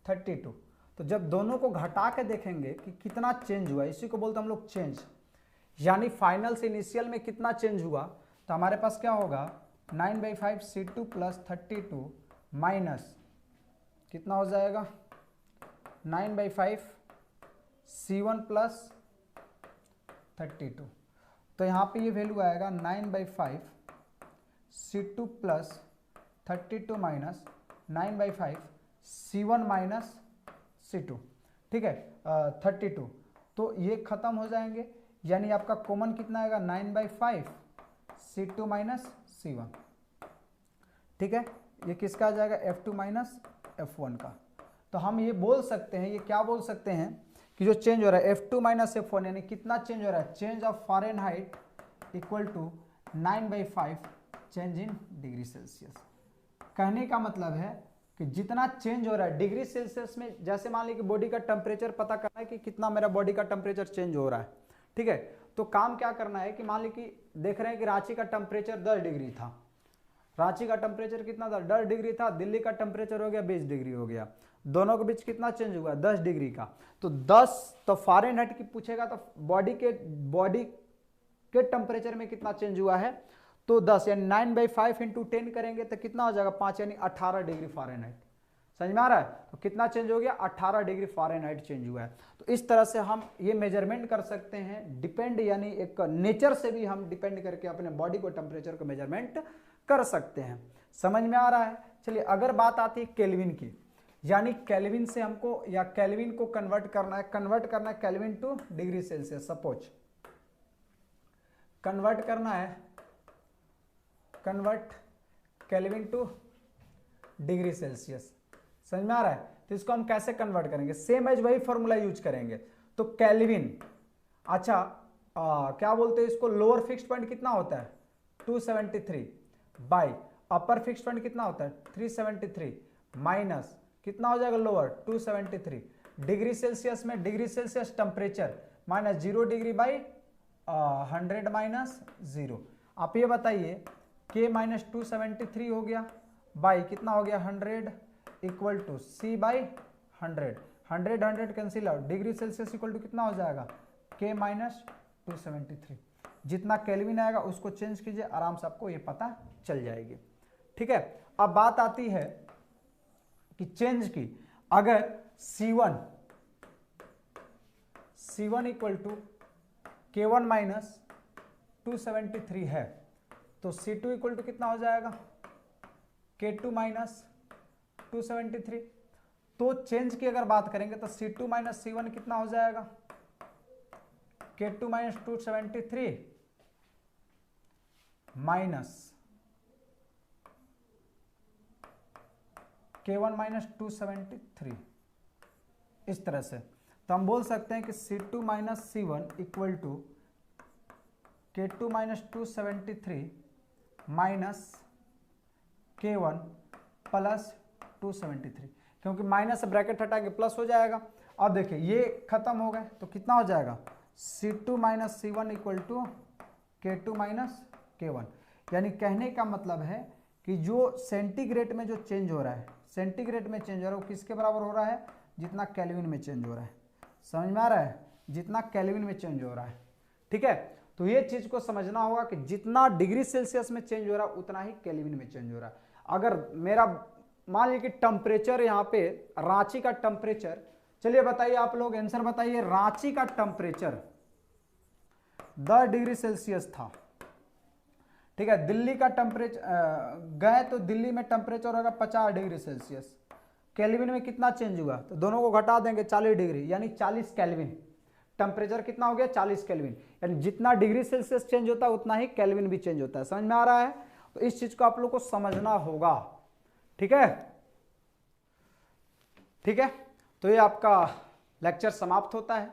32, तो जब दोनों को घटा के देखेंगे कि कितना चेंज हुआ, इसी को बोलते हैं हम लोग चेंज, यानी फाइनल से इनिशियल में कितना चेंज हुआ, तो हमारे पास क्या होगा 9/5 C2 प्लस 32 माइनस कितना हो जाएगा 9/5 C1 प्लस 32, तो यहाँ पे ये वैल्यू आएगा 9/5 C2 plus 32 minus 9/5 C1 minus C2। ठीक है, 32, तो ये खत्म हो जाएंगे, यानी आपका कॉमन कितना आएगा 9/5 C2 माइनस C1। ठीक है, ये किसका आ जाएगा F2 माइनस F1 का। तो हम ये बोल सकते हैं, ये क्या बोल सकते हैं कि जो चेंज हो रहा है F2 माइनस F1, यानी कितना चेंज हो रहा है, change of Fahrenheit equal to 9/5 change in degree Celsius. कहने का मतलब है कि जितना चेंज हो रहा है डिग्री सेल्सियस में, जैसे मान लीजिए कि बॉडी का टेम्परेचर पता करना है कि कितना मेरा बॉडी का टेम्परेचर चेंज हो रहा है। ठीक है, तो काम क्या करना है कि मान लीजिए कि देख रहे हैं कि रांची का टेम्परेचर 10 डिग्री था, रांची का टेम्परेचर कितना था 10 डिग्री था, दिल्ली का टेम्परेचर हो गया 20 डिग्री हो गया, दोनों के बीच कितना चेंज हुआ 10 डिग्री का, तो 10, तो फारेनहाइट की पूछेगा तो बॉडी के टेम्परेचर में कितना चेंज हुआ है, तो 10, यानी 9/5 इंटू 10 करेंगे तो कितना हो जाएगा 5, यानी 18 डिग्री फारेनहाइट। समझ में आ रहा है, तो कितना चेंज हो गया 18 डिग्री फारेनहाइट चेंज हुआ है। तो इस तरह से हम ये मेजरमेंट कर सकते हैं, डिपेंड यानी एक नेचर से भी हम डिपेंड करके अपने बॉडी को टेम्परेचर को मेजरमेंट कर सकते हैं। समझ में आ रहा है। चलिए अगर बात आती है केल्विन की, यानी केल्विन से हमको या केल्विन को कन्वर्ट करना है kelvin two degree Celsius. Suppose convert करना है, convert kelvin two degree Celsius. समझ में आ रहा है, तो इसको हम कैसे कन्वर्ट करेंगे, सेम एज वही फॉर्मूला यूज करेंगे। तो केल्विन, अच्छा क्या बोलते हैं इसको, लोअर फिक्स्ड पॉइंट कितना होता है 273 बाई अपर फिक्स्ड पॉइंट कितना होता है 373 माइनस कितना हो जाएगा लोअर 273 डिग्री सेल्सियस में, degree Celsius temperature minus 0 degree by 100 minus 0। आप ये बताइए k माइनस 273 हो गया बाई कितना हो गया 100 equal to c by 100, 100 cancel out, degree Celsius equal to कितना हो जाएगा k माइनस 273। जितना केल्विन आएगा उसको चेंज कीजिए, आराम से आपको ये पता चल जाएगी। ठीक है, अब बात आती है कि चेंज की, अगर C1 equal to K1 minus 273 है तो C2 इक्वल टू कितना हो जाएगा, K2 माइनस 273। तो चेंज की अगर बात करेंगे तो C2 माइनस C1 कितना हो जाएगा, K2 minus 273 minus K1 minus 273, इस तरह से। तो हम बोल सकते हैं कि C2 minus C1 equal to K2 minus 273 minus K1 plus 273, क्योंकि माइनस से ब्रैकेट हटाएंगे प्लस हो जाएगा। अब देखिए ये खत्म हो गए तो कितना हो जाएगा, C2 minus C1 equal to K2 minus K1। यानी कहने का मतलब है कि जो सेंटीग्रेड में जो चेंज हो रहा है, सेंटीग्रेड में चेंज हो रहा है वो किसके बराबर हो रहा है, जितना केल्विन में चेंज हो रहा है। समझ में आ रहा है, जितना केल्विन में चेंज हो रहा है। ठीक है, तो ये चीज को समझना होगा कि जितना डिग्री सेल्सियस में चेंज हो रहा है उतना ही केल्विन में चेंज हो रहा है। अगर मेरा मान लीजिए कि टेम्परेचर यहाँ पे रांची का टेम्परेचर, चलिए बताइए आप लोग आंसर बताइए, रांची का टेम्परेचर 10 डिग्री सेल्सियस था, ठीक है। दिल्ली का टेम्परेचर गए तो दिल्ली में टेम्परेचर होगा 50 डिग्री सेल्सियस, केल्विन में कितना चेंज हुआ, तो दोनों को घटा देंगे 40 डिग्री, यानी 40 केल्विन। टेम्परेचर कितना हो गया, 40 केल्विन। यानी जितना डिग्री सेल्सियस चेंज होता है उतना ही केल्विन भी चेंज होता है। समझ में आ रहा है, तो इस चीज को आप लोग को समझना होगा। ठीक है, ठीक है, तो ये आपका लेक्चर समाप्त होता है।